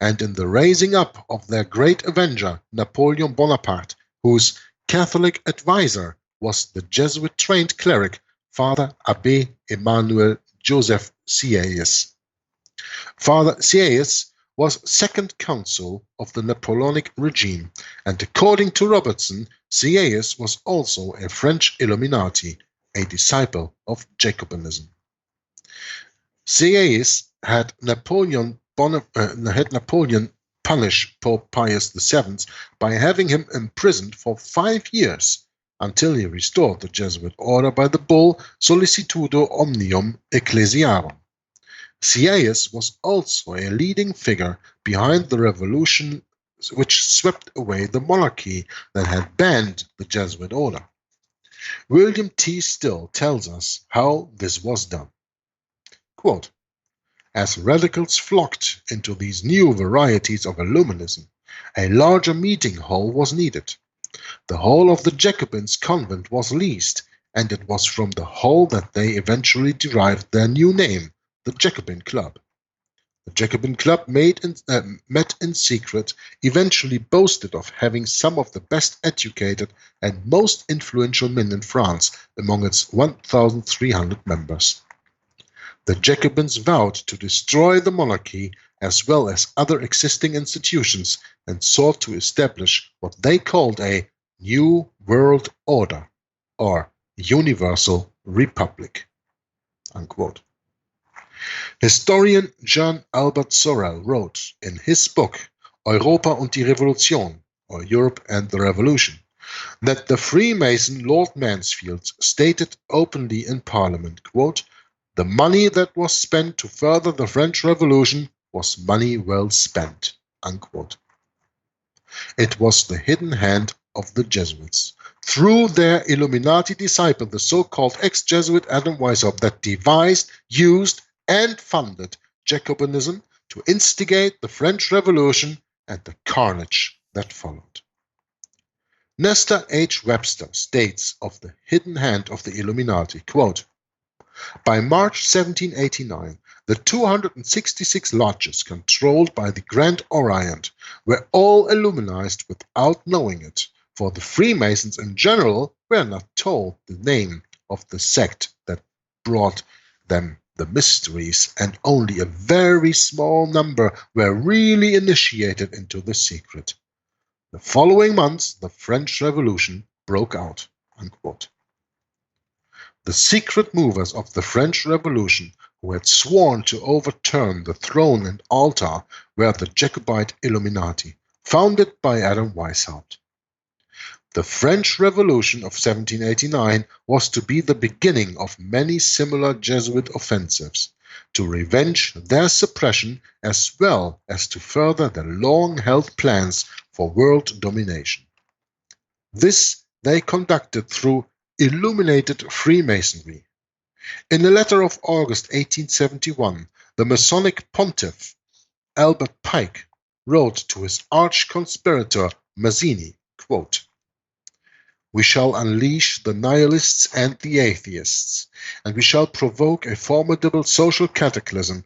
and in the raising up of their great avenger, Napoleon Bonaparte, whose Catholic advisor was the Jesuit-trained cleric Father Abbé Emmanuel Joseph Sieyès. Father Sieyès was second consul of the Napoleonic regime, and according to Robertson, Sieyès was also a French Illuminati, a disciple of Jacobinism. Sieyès had Napoleon punish Pope Pius VII by having him imprisoned for 5 years until he restored the Jesuit order by the bull Sollicitudo Omnium Ecclesiarum. Sieyès was also a leading figure behind the revolution which swept away the monarchy that had banned the Jesuit order. William T. Still tells us how this was done. Quote, "As radicals flocked into these new varieties of Illuminism, a larger meeting hall was needed. The hall of the Jacobins convent was leased, and it was from the hall that they eventually derived their new name, the Jacobin Club. The Jacobin Club met in secret, eventually boasted of having some of the best educated and most influential men in France among its 1,300 members. The Jacobins vowed to destroy the monarchy as well as other existing institutions and sought to establish what they called a New World Order, or Universal Republic." Unquote. Historian Jean Albert Sorel wrote in his book Europa und die Revolution, or Europe and the Revolution, that the Freemason Lord Mansfield stated openly in Parliament, quote, "The money that was spent to further the French Revolution was money well spent." Unquote. It was the hidden hand of the Jesuits, through their Illuminati disciple, the so-called ex-Jesuit Adam Weishaupt, that devised, used, and funded Jacobinism to instigate the French Revolution and the carnage that followed. Nestor H. Webster states of the hidden hand of the Illuminati, quote, "By March 1789, the 266 lodges controlled by the Grand Orient were all Illuminized without knowing it, for the Freemasons in general were not told the name of the sect that brought them the mysteries, and only a very small number were really initiated into the secret. The following months, the French Revolution broke out." Unquote. The secret movers of the French Revolution, who had sworn to overturn the throne and altar, were the Jacobite Illuminati, founded by Adam Weishaupt. The French Revolution of 1789 was to be the beginning of many similar Jesuit offensives, to revenge their suppression as well as to further their long-held plans for world domination. This they conducted through illuminated Freemasonry. In a letter of August 1871, the Masonic pontiff, Albert Pike, wrote to his arch-conspirator Mazzini, quote, "We shall unleash the nihilists and the atheists, and we shall provoke a formidable social cataclysm,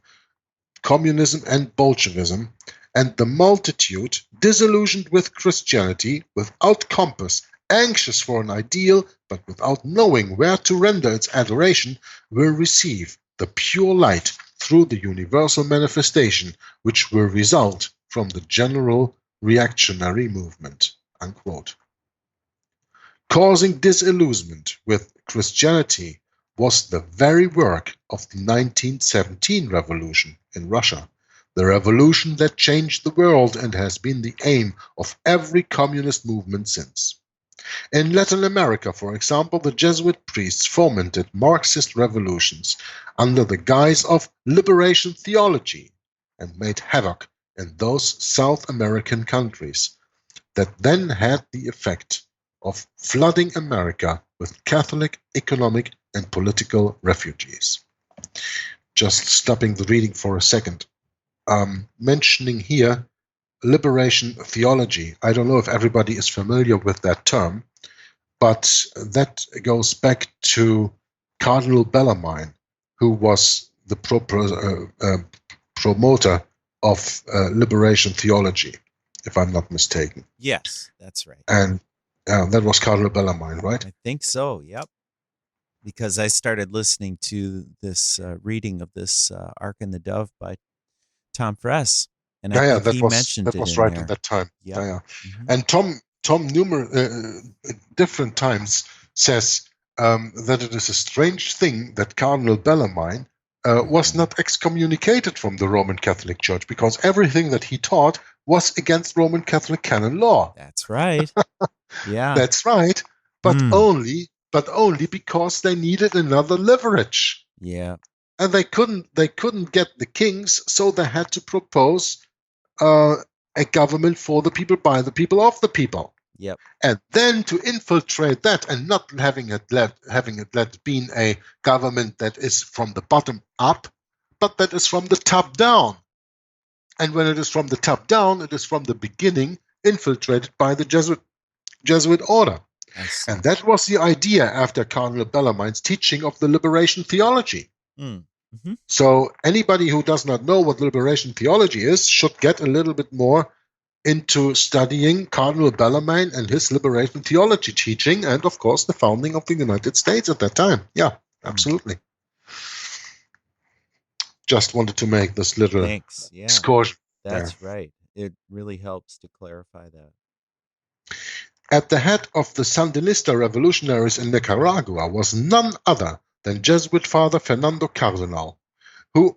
communism and Bolshevism, and the multitude, disillusioned with Christianity, without compass, anxious for an ideal, but without knowing where to render its adoration, will receive the pure light through the universal manifestation, which will result from the general reactionary movement." Unquote. Causing disillusionment with Christianity was the very work of the 1917 revolution in Russia, the revolution that changed the world and has been the aim of every communist movement since. In Latin America, for example, the Jesuit priests fomented Marxist revolutions under the guise of liberation theology and made havoc in those South American countries that then had the effect of flooding America with Catholic economic and political refugees. just stopping the reading for a second, mentioning here liberation theology. I don't know if everybody is familiar with that term, but that goes back to Cardinal Bellarmine, who was the promoter of liberation theology, if I'm not mistaken. Yes, that's right. And that was Cardinal Bellarmine, right? I think so. Yep. Because I started listening to this reading of this Ark and the Dove by Tom Friess, and I think he mentioned that it was in right there. at that time. Yep. Yeah. Mhm. And Tom different times says that it is a strange thing that Cardinal Bellarmine was not excommunicated from the Roman Catholic Church, because everything that he taught was against Roman Catholic canon law. That's right. Yeah. That's right, but only because they needed another leverage. Yeah. And they couldn't get the kings, so they had to propose a government for the people, by the people, of the people. Yep. And then to infiltrate that and not having it being a government that is from the bottom up, but that is from the top down. And when it is from the top down, it is from the beginning infiltrated by the Jesuit order. And that was the idea after Cardinal Bellarmine's teaching of the liberation theology. Mm-hmm. So anybody who does not know what liberation theology is should get a little bit more into studying Cardinal Bellarmine and his liberation theology teaching, and of course the founding of the United States at that time. Yeah, absolutely. Just wanted to make this little excursion. That's right. It really helps to clarify that. At the head of the Sandinista revolutionaries in Nicaragua was none other than Jesuit Father Fernando Cardenal, who,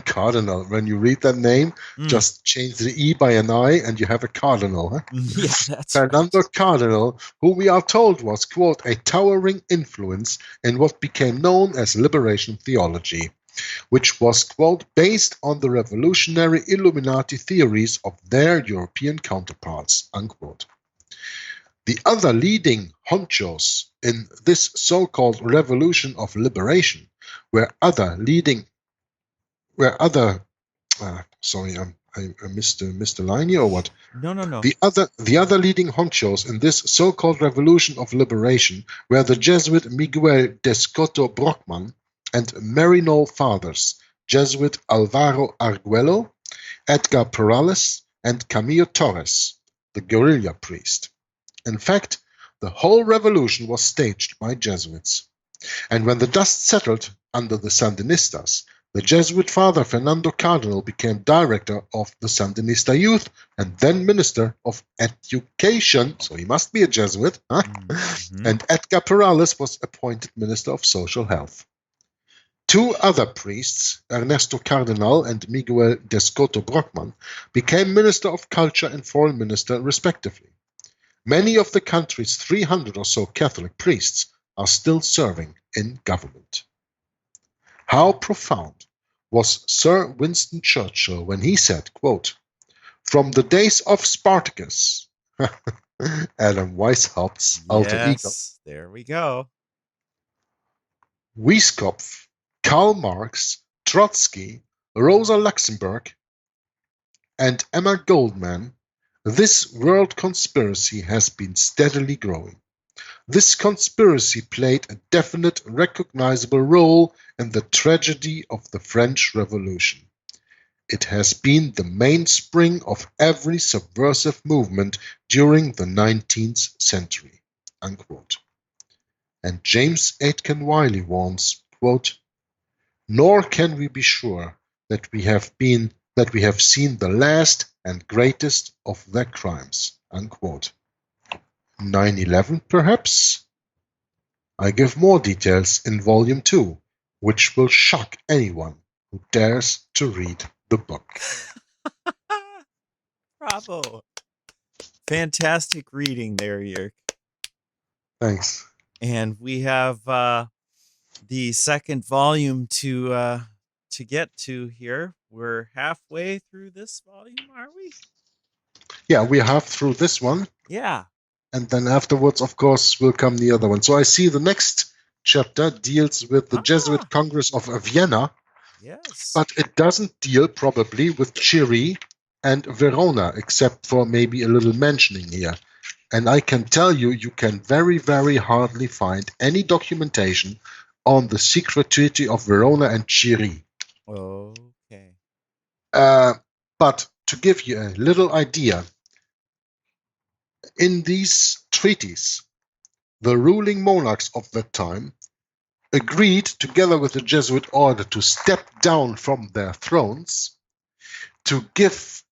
Cardinal, when you read that name, just change the E by an I and you have a cardinal. Huh? Yeah, that's Fernando right. Cardenal, who we are told was, quote, a towering influence in what became known as liberation theology, which was, quote, based on the revolutionary Illuminati theories of their European counterparts, unquote. The other leading honchos in this so-called revolution of liberation were sorry, I missed the line here, or what? No. The other leading honchos in this so-called revolution of liberation were the Jesuit Miguel Descoto Brockman and Maryknoll Fathers, Jesuit Alvaro Arguello, Edgar Perales, and Camilo Torres, the guerrilla priest. In fact, the whole revolution was staged by Jesuits. And when the dust settled under the Sandinistas, the Jesuit Father Fernando Cardenal became director of the Sandinista Youth and then Minister of Education, so he must be a Jesuit, huh? And Edgar Perales was appointed Minister of Social Health. Two other priests, Ernesto Cardenal and Miguel Descoto Brockman, became Minister of Culture and Foreign Minister respectively. Many of the country's 300 or so Catholic priests are still serving in government. How profound was Sir Winston Churchill when he said, quote, from the days of Spartacus, Adam Weishaupt's alter ego, there we go, Weishaupt, Karl Marx, Trotsky, Rosa Luxemburg, and Emma Goldman, this world conspiracy has been steadily growing. This conspiracy played a definite, recognizable role in the tragedy of the French Revolution. It has been the mainspring of every subversive movement during the 19th century, unquote. And James Aitken Wiley warns, quote, nor can we be sure that we have seen the last and greatest of their crimes, unquote. 9/11, perhaps? I give more details in Volume 2, which will shock anyone who dares to read the book. Bravo. Fantastic reading there, Jörg. Thanks. And we have the second volume to get to here. We're halfway through this volume, are we? Yeah, we have through this one. Yeah. And then afterwards, of course, will come the other one. So I see the next chapter deals with the Jesuit Congress of Vienna, Yes. But it doesn't deal probably with Chiri and Verona, except for maybe a little mentioning here. And I can tell you, you can very, very hardly find any documentation on the secret treaty of Verona and Chiri. Okay. But to give you a little idea, in these treaties, the ruling monarchs of that time agreed, together with the Jesuit order, to step down from their thrones to give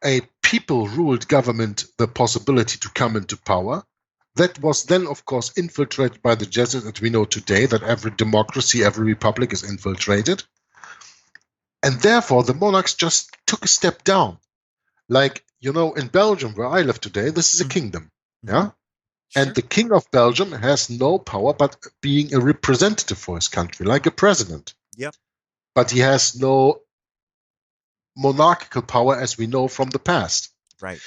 a people-ruled government the possibility to come into power. That was then, of course, infiltrated by the Jesuits, as we know today, that every democracy, every republic is infiltrated. And therefore, the monarchs just took a step down. Like, in Belgium, where I live today, this is a kingdom. Yeah? Sure. And the king of Belgium has no power but being a representative for his country, like a president. Yep. But he has no monarchical power as we know from the past. Right.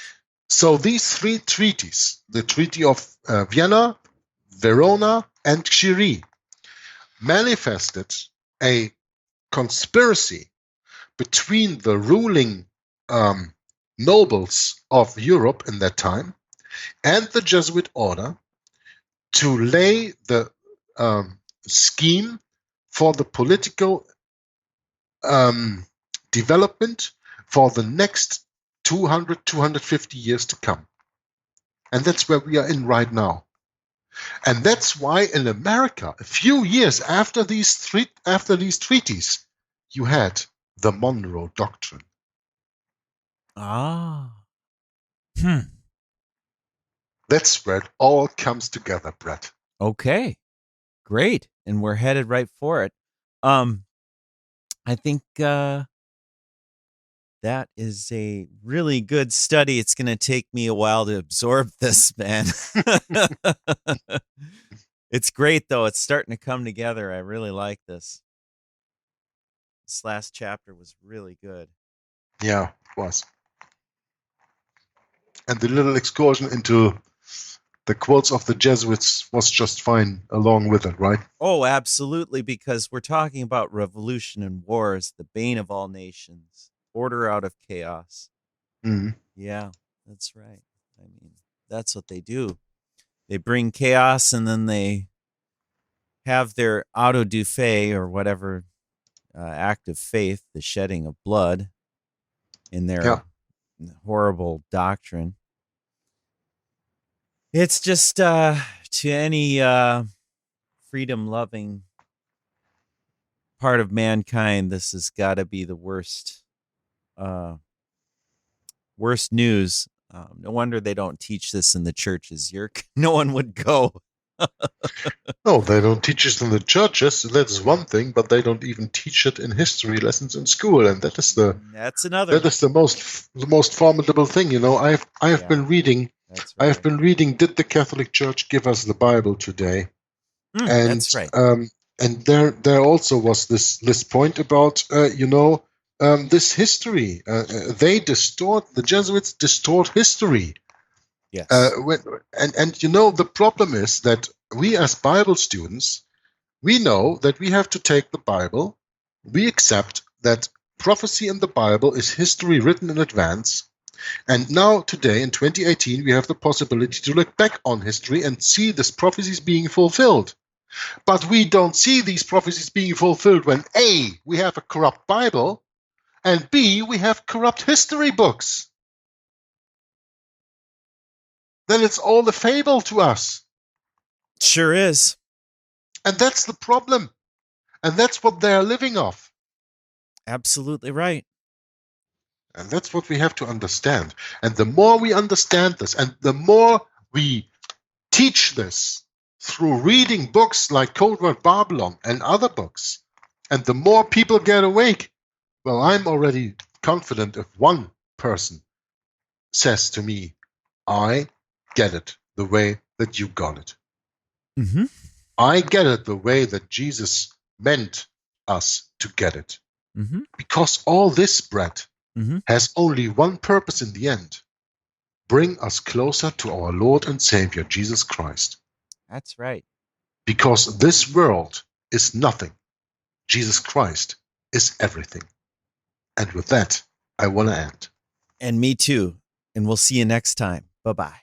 So these three treaties, the Treaty of Vienna, Verona, and Chiri, manifested a conspiracy between the ruling nobles of Europe in that time and the Jesuit order to lay the scheme for the political development for the next 200, 250 years to come. And that's where we are in right now. And that's why in America, a few years after these treaties, you had the Monroe Doctrine. Ah. That's where it all comes together, Brett. Okay. Great. And we're headed right for it. I think that is a really good study. It's going to take me a while to absorb this, man. It's great, though. It's starting to come together. I really like this. This last chapter was really good. Yeah, it was. And the little excursion into the quotes of the Jesuits was just fine along with it, right? Oh, absolutely, because we're talking about revolution and wars, the bane of all nations, order out of chaos. Mm-hmm. Yeah, that's right. I mean, that's what they do. They bring chaos and then they have their auto da fe or whatever act of faith, the shedding of blood in their horrible doctrine. It's just to any freedom-loving part of mankind, this has got to be the worst news. No wonder they don't teach this in the churches. No one would go. No, they don't teach it in the churches. That is one thing, but they don't even teach it in history lessons in school, and that's another. That is the most formidable thing. I have been reading. Right. I have been reading. Did the Catholic Church give us the Bible today? And that's right. And there also was this point about this history. The Jesuits distort history. Yes. The problem is that we as Bible students, we know that we have to take the Bible. We accept that prophecy in the Bible is history written in advance. And now, today, in 2018, we have the possibility to look back on history and see these prophecies being fulfilled. But we don't see these prophecies being fulfilled when A, we have a corrupt Bible, and B, we have corrupt history books. Then it's all a fable to us. Sure is. And that's the problem. And that's what they're living off. Absolutely right. And that's what we have to understand. And the more we understand this, and the more we teach this through reading books like Cold Word Babylon and other books, and the more people get awake, well, I'm already confident if one person says to me, I get it the way that you got it. Mm-hmm. I get it the way that Jesus meant us to get it. Mm-hmm. Because all this, Brett, has only one purpose in the end. Bring us closer to our Lord and Savior, Jesus Christ. That's right. Because this world is nothing. Jesus Christ is everything. And with that, I want to end. And me too. And we'll see you next time. Bye-bye.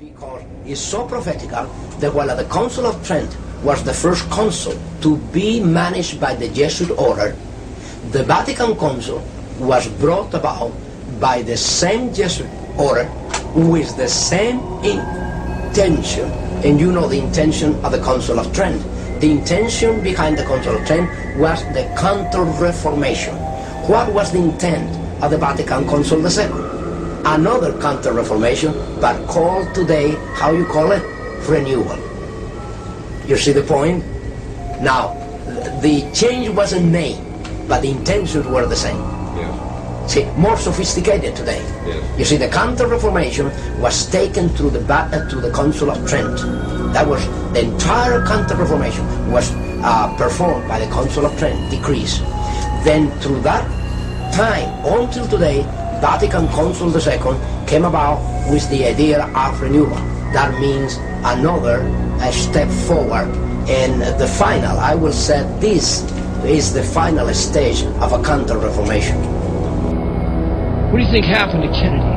Because it's so prophetical that while the Council of Trent was the first council to be managed by the Jesuit order, the Vatican Council was brought about by the same Jesuit order with the same intention. And you know the intention of the Council of Trent. The intention behind the Council of Trent was the Counter-Reformation. What was the intent of the Vatican Council II? Another Counter-Reformation, but called today, how you call it? Renewal. You see the point? Now, the change wasn't made, but the intentions were the same. Yes. See, more sophisticated today. Yes. You see, the Counter-Reformation was taken through the Council of Trent. That was the entire Counter-Reformation was performed by the Council of Trent, decrees. Then through that time until today, Vatican Council II came about with the idea of renewal. That means another step forward. And the final, I will say this is the final stage of a Counter-Reformation. What do you think happened to Kennedy?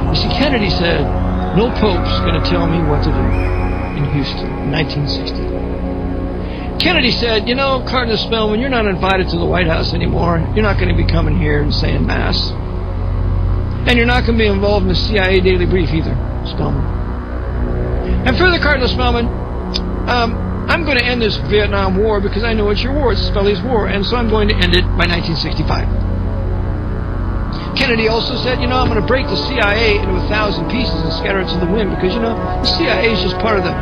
You see, Kennedy said, no pope's going to tell me what to do in Houston in 1960. Kennedy said, you know, Cardinal Spellman, you're not invited to the White House anymore. You're not going to be coming here and saying Mass. And you're not going to be involved in the CIA Daily Brief either, Spellman. And further, Cardinal Spellman, I'm going to end this Vietnam War because I know it's your war, it's Spelly's war, and so I'm going to end it by 1965. Kennedy also said, you know, I'm going to break the CIA into 1,000 pieces and scatter it to the wind because, you know, the CIA is just part of the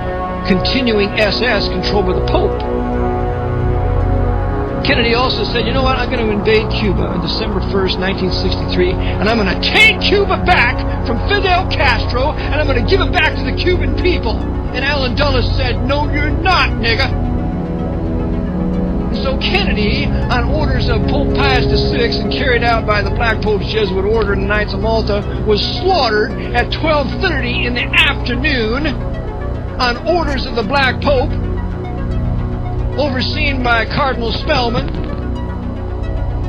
continuing SS controlled by the Pope. Kennedy also said, you know what, I'm going to invade Cuba on December 1st, 1963, and I'm going to take Cuba back from Fidel Castro, and I'm going to give it back to the Cuban people. And Allen Dulles said, no, you're not, nigga. So Kennedy, on orders of Pope Pius VI and carried out by the Black Pope's Jesuit order in the Knights of Malta, was slaughtered at 12:30 in the afternoon on orders of the Black Pope, overseen by Cardinal Spellman.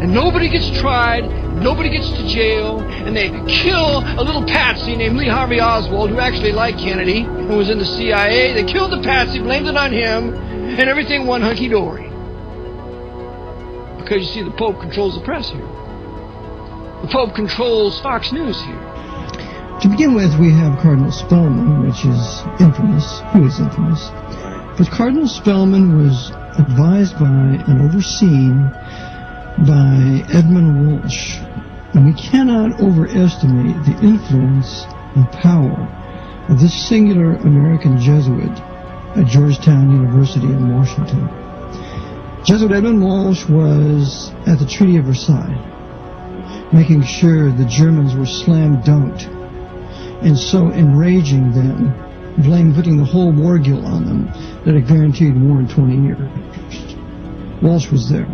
And nobody gets tried, nobody gets to jail, and they kill a little patsy named Lee Harvey Oswald, who actually liked Kennedy, who was in the CIA. They killed the patsy, blamed it on him, and everything went hunky-dory. Because you see, the Pope controls the press here. The Pope controls Fox News here. To begin with, we have Cardinal Spellman, which is infamous. Who is infamous? But Cardinal Spellman was advised by and overseen by Edmund Walsh. And we cannot overestimate the influence and power of this singular American Jesuit at Georgetown University in Washington. Jesuit Edmund Walsh was at the Treaty of Versailles, making sure the Germans were slam-dunked, and so enraging them, putting the whole war guilt on them, that it guaranteed war in 20 years. Walsh was there.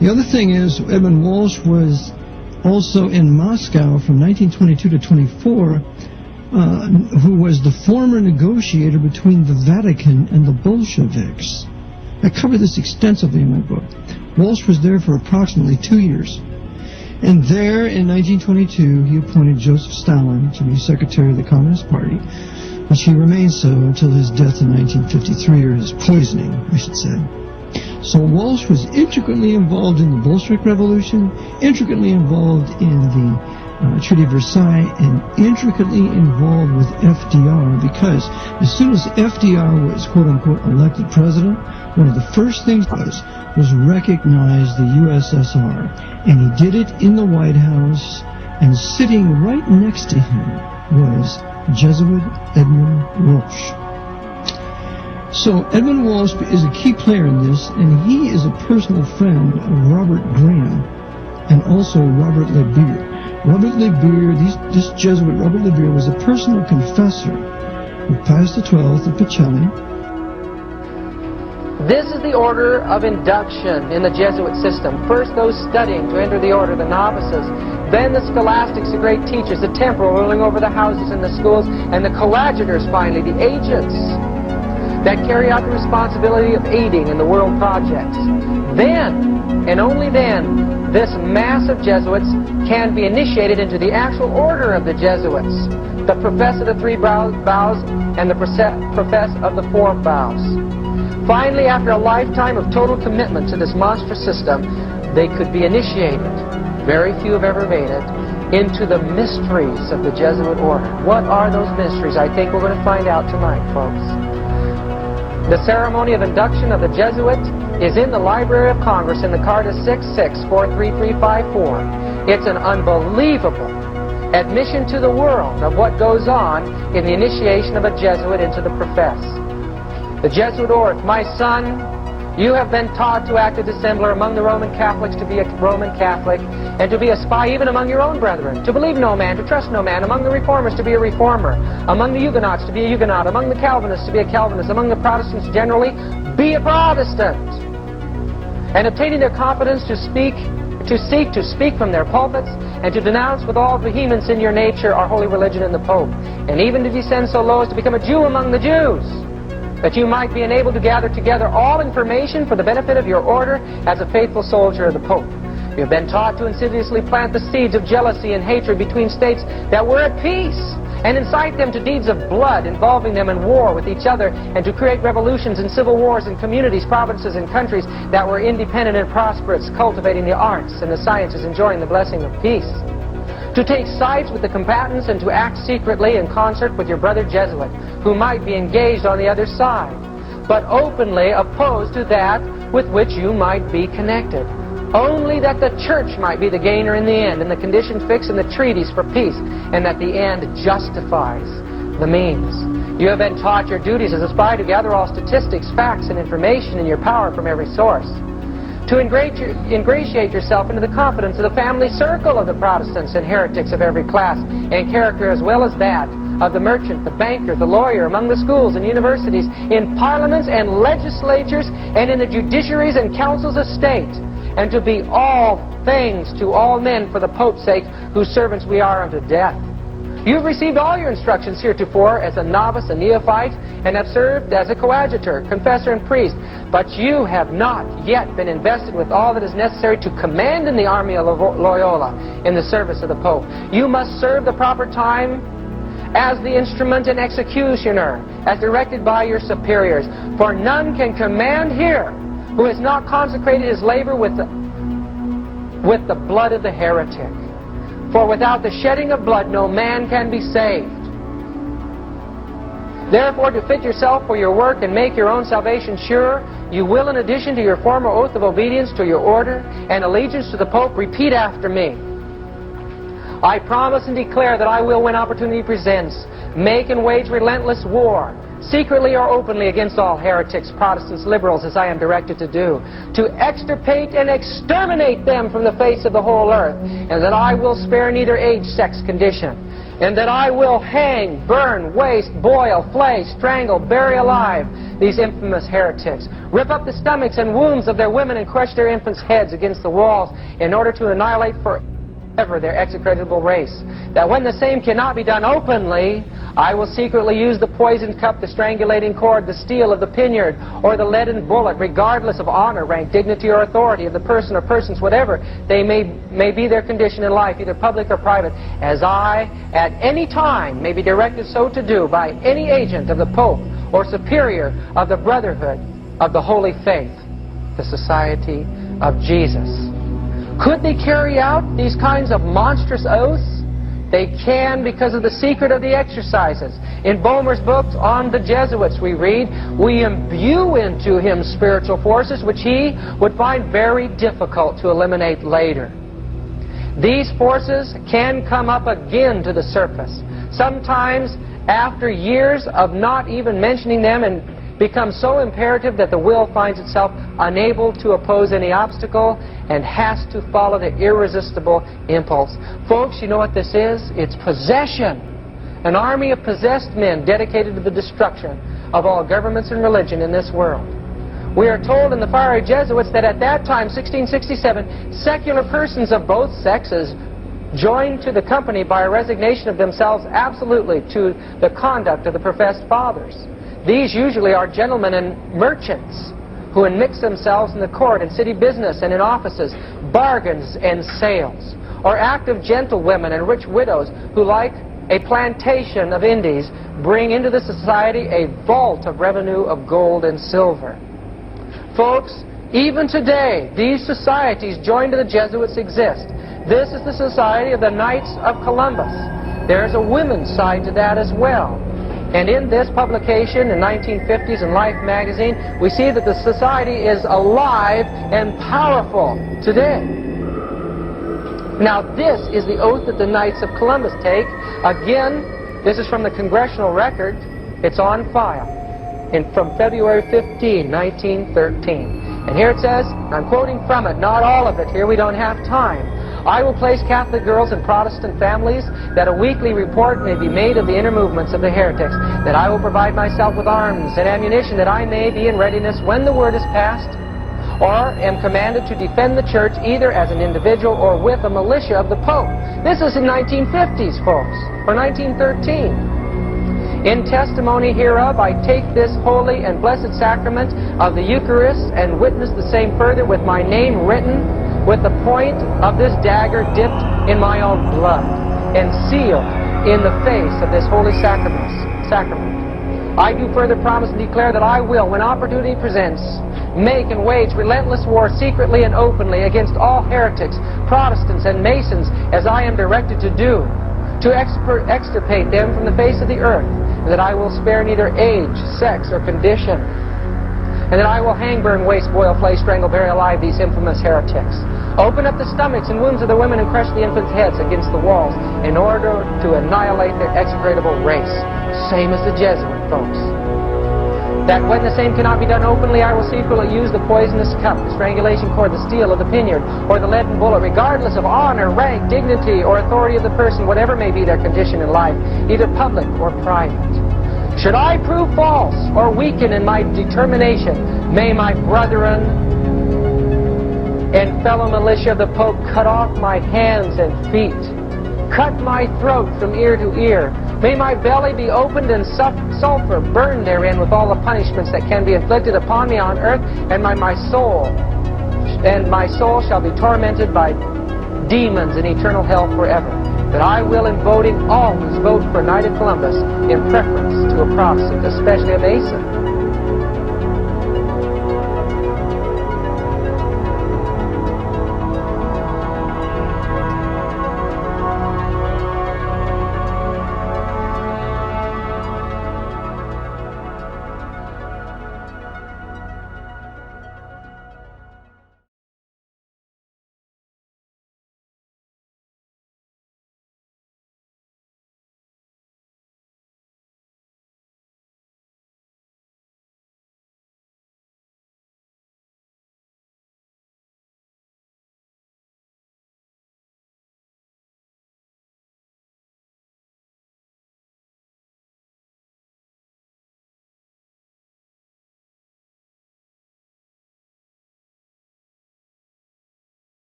The other thing is, Edmund Walsh was also in Moscow from 1922 to 24, who was the former negotiator between the Vatican and the Bolsheviks. I cover this extensively in my book. Walsh was there for approximately 2 years. And there, in 1922, he appointed Joseph Stalin to be Secretary of the Communist Party, which he remained so until his death in 1953, or his poisoning, I should say. So Walsh was intricately involved in the Bolshevik Revolution, intricately involved in the Treaty of Versailles, and intricately involved with FDR, because as soon as FDR was, quote-unquote, elected president, one of the first things was recognize the USSR, and he did it in the White House, and sitting right next to him was Jesuit Edmund Walsh. So Edmund Walsh is a key player in this, and he is a personal friend of Robert Graham and also Robert Le Beer. Robert Le Beer, this Jesuit Robert Le Beer, was a personal confessor of Pius XII of Pacelli. This is the order of induction in the Jesuit system. First, those studying to enter the order, the novices. Then the scholastics, the great teachers, the temporal ruling over the houses and the schools, and the coadjutors, finally, the agents that carry out the responsibility of aiding in the world projects. Then, and only then, this mass of Jesuits can be initiated into the actual order of the Jesuits, the profess of the three vows and the profess of the four vows. Finally, after a lifetime of total commitment to this monstrous system, they could be initiated, very few have ever made it, into the mysteries of the Jesuit order. What are those mysteries? I think we're going to find out tonight, folks. The ceremony of induction of the Jesuit is in the Library of Congress in the Carta 6643354. It's an unbelievable admission to the world of what goes on in the initiation of a Jesuit into the profess. The Jesuit order, my son, you have been taught to act as dissembler among the Roman Catholics, to be a Roman Catholic, and to be a spy even among your own brethren, to believe no man, to trust no man, among the Reformers to be a Reformer, among the Huguenots to be a Huguenot, among the Calvinists to be a Calvinist, among the Protestants generally, be a Protestant. And obtaining their confidence to seek to speak from their pulpits, and to denounce with all vehemence in your nature our holy religion and the Pope, and even to descend so low as to become a Jew among the Jews, that you might be enabled to gather together all information for the benefit of your order as a faithful soldier of the Pope. You have been taught to insidiously plant the seeds of jealousy and hatred between states that were at peace, and incite them to deeds of blood, involving them in war with each other, and to create revolutions and civil wars in communities, provinces, and countries that were independent and prosperous, cultivating the arts and the sciences, enjoying the blessing of peace. To take sides with the combatants and to act secretly in concert with your brother Jesuit, who might be engaged on the other side, but openly opposed to that with which you might be connected. Only that the church might be the gainer in the end, and the condition fixed in the treaties for peace, and that the end justifies the means. You have been taught your duties as a spy to gather all statistics, facts, and information in your power from every source. To ingratiate yourself into the confidence of the family circle of the Protestants and heretics of every class and character, as well as that of the merchant, the banker, the lawyer, among the schools and universities, in parliaments and legislatures, and in the judiciaries and councils of state, and to be all things to all men for the Pope's sake, whose servants we are unto death. You've received all your instructions heretofore as a novice, a neophyte, and have served as a coadjutor, confessor, and priest. But you have not yet been invested with all that is necessary to command in the army of Loyola in the service of the Pope. You must serve the proper time as the instrument and executioner, as directed by your superiors. For none can command here who has not consecrated his labor with the blood of the heretic. For without the shedding of blood, no man can be saved. Therefore, to fit yourself for your work and make your own salvation sure, you will, in addition to your former oath of obedience to your order and allegiance to the Pope, repeat after me. I promise and declare that I will, when opportunity presents, make and wage relentless war, secretly or openly, against all heretics, Protestants, liberals, as I am directed to do, to extirpate and exterminate them from the face of the whole earth, and that I will spare neither age, sex, condition, and that I will hang, burn, waste, boil, flay, strangle, bury alive these infamous heretics, rip up the stomachs and wombs of their women, and crush their infants' heads against the walls, in order to annihilate forever their execrable race. That when the same cannot be done openly, I will secretly use the poisoned cup, the strangulating cord, the steel of the poniard, or the leaden bullet, regardless of honor, rank, dignity, or authority of the person or persons, whatever they may be their condition in life, either public or private, as I, at any time, may be directed so to do by any agent of the Pope or superior of the Brotherhood of the Holy Faith, the Society of Jesus. Could they carry out these kinds of monstrous oaths? They can, because of the secret of the exercises. In Boehmer's books on the Jesuits, we read, we imbue into him spiritual forces which he would find very difficult to eliminate later. These forces can come up again to the surface, sometimes after years of not even mentioning them, and become so imperative that the will finds itself unable to oppose any obstacle and has to follow the irresistible impulse. Folks, you know what this is? It's possession. An army of possessed men dedicated to the destruction of all governments and religion in this world. We are told in the fiery Jesuits that at that time, 1667, secular persons of both sexes joined to the company by a resignation of themselves absolutely to the conduct of the professed fathers. These usually are gentlemen and merchants who enmix themselves in the court and city business and in offices, bargains and sales, or active gentlewomen and rich widows who, like a plantation of Indies, bring into the society a vault of revenue of gold and silver. Folks, even today, these societies joined to the Jesuits exist. This is the Society of the Knights of Columbus. There's a women's side to that as well. And in this publication in 1950s in Life magazine, we see that the society is alive and powerful today. Now this is the oath that the Knights of Columbus take. Again, this is from the Congressional Record. It's on file from February 15, 1913. And here it says, and I'm quoting from it, not all of it here, we don't have time. I will place Catholic girls in Protestant families, that a weekly report may be made of the inner movements of the heretics, that I will provide myself with arms and ammunition, that I may be in readiness when the word is passed, or am commanded to defend the church either as an individual or with a militia of the Pope. This is in 1950s, folks, or 1913. In testimony hereof, I take this holy and blessed sacrament of the Eucharist and witness the same further with my name written with the point of this dagger dipped in my own blood and sealed in the face of this holy sacrament. I do further promise and declare that I will, when opportunity presents, make and wage relentless war secretly and openly against all heretics, Protestants, and Masons, as I am directed to do, to extirpate them from the face of the earth, and that I will spare neither age, sex, or condition, and that I will hang, burn, waste, boil, flay, strangle, bury alive these infamous heretics. Open up the stomachs and wombs of the women and crush the infants' heads against the walls in order to annihilate their execrable race. Same as the Jesuits. folks. That when the same cannot be done openly, I will secretly use the poisonous cup, the strangulation cord, the steel of the piniard, or the leaden bullet, regardless of honor, rank, dignity, or authority of the person, whatever may be their condition in life, either public or private. Should I prove false or weaken in my determination, may my brethren and fellow militia of the Pope cut off my hands and feet, cut my throat from ear to ear. May my belly be opened and sulfur burned therein with all the punishments that can be inflicted upon me on earth, and my soul shall be tormented by demons in eternal hell forever. That I will, in voting, always vote for a Knight of Columbus in preference to a Protestant, especially a Mason.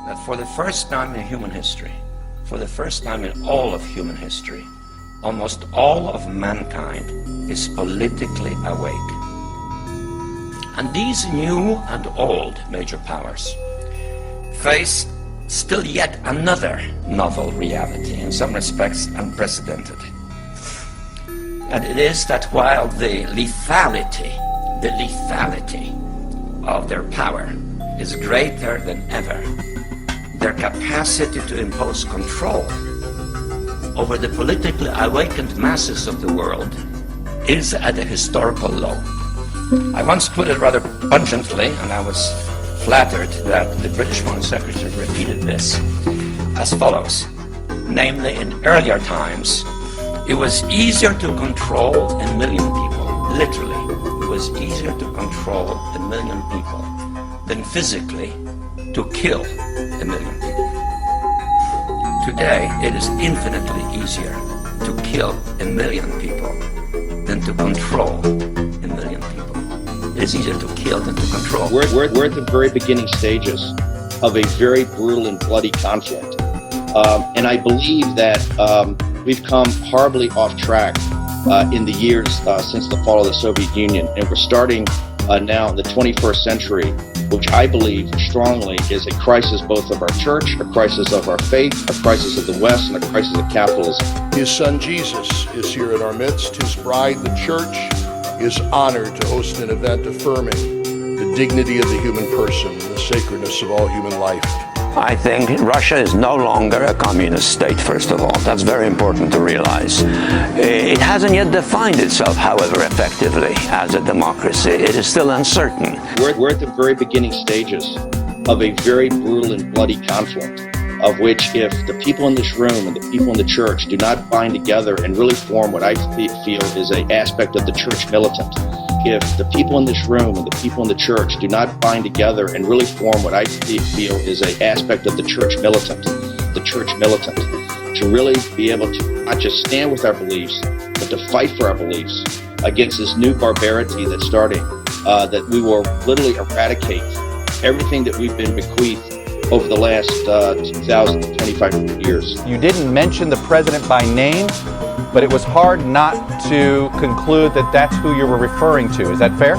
that for the first time in human history, for the first time in all of human history, almost all of mankind is politically awake. And these new and old major powers face still yet another novel reality, in some respects unprecedented. And it is that while the lethality of their power is greater than ever, their capacity to impose control over the politically awakened masses of the world is at a historical low. I once put it rather pungently, and I was flattered that the British Foreign Secretary repeated this, as follows. Namely, in earlier times, it was easier to control 1 million people, literally, it was easier to control 1 million people than physically to kill 1 million people. Today, it is infinitely easier to kill 1 million people than to control 1 million people. It is easier to kill than to control. We're at the very beginning stages of a very brutal and bloody conflict. And I believe that we've come horribly off track in the years since the fall of the Soviet Union. And we're starting now in the 21st century, which I believe strongly is a crisis both of our church, a crisis of our faith, a crisis of the West, and a crisis of capitalism. His son Jesus is here in our midst. His bride, the church, is honored to host an event affirming the dignity of the human person and the sacredness of all human life. I think Russia is no longer a communist state, first of all. That's very important to realize. It hasn't yet defined itself, however, effectively as a democracy. It is still uncertain. We're at the very beginning stages of a very brutal and bloody conflict, of which if the people in this room and the people in the church do not bind together and really form what I feel is an aspect of the church militant, if the people in this room and the people in the church do not bind together and really form what I feel is an aspect of the church militant, to really be able to not just stand with our beliefs, but to fight for our beliefs against this new barbarity that's starting, that we will literally eradicate everything that we've been bequeathed over the last 2,025 years. You didn't mention the president by name, but it was hard not to conclude that that's who you were referring to. Is that fair?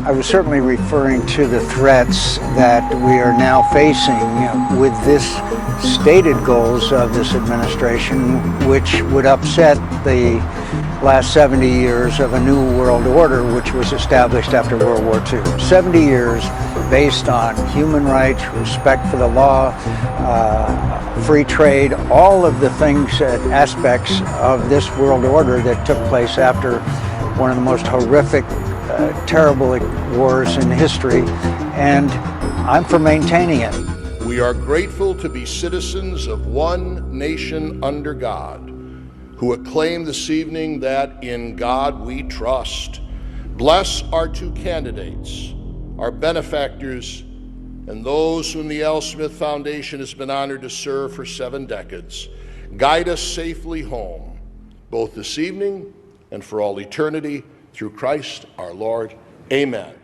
I was certainly referring to the threats that we are now facing with this stated goals of this administration, which would upset the last 70 years of a new world order which was established after World War II. 70 years based on human rights, respect for the law, free trade, all of the things and aspects of this world order that took place after one of the most horrific, terrible wars in history, and I'm for maintaining it. We are grateful to be citizens of one nation under God, who acclaim this evening that in God we trust. Bless our two candidates, our benefactors, and those whom the L. Smith Foundation has been honored to serve for 7 decades. Guide us safely home, both this evening and for all eternity, through Christ our Lord. Amen.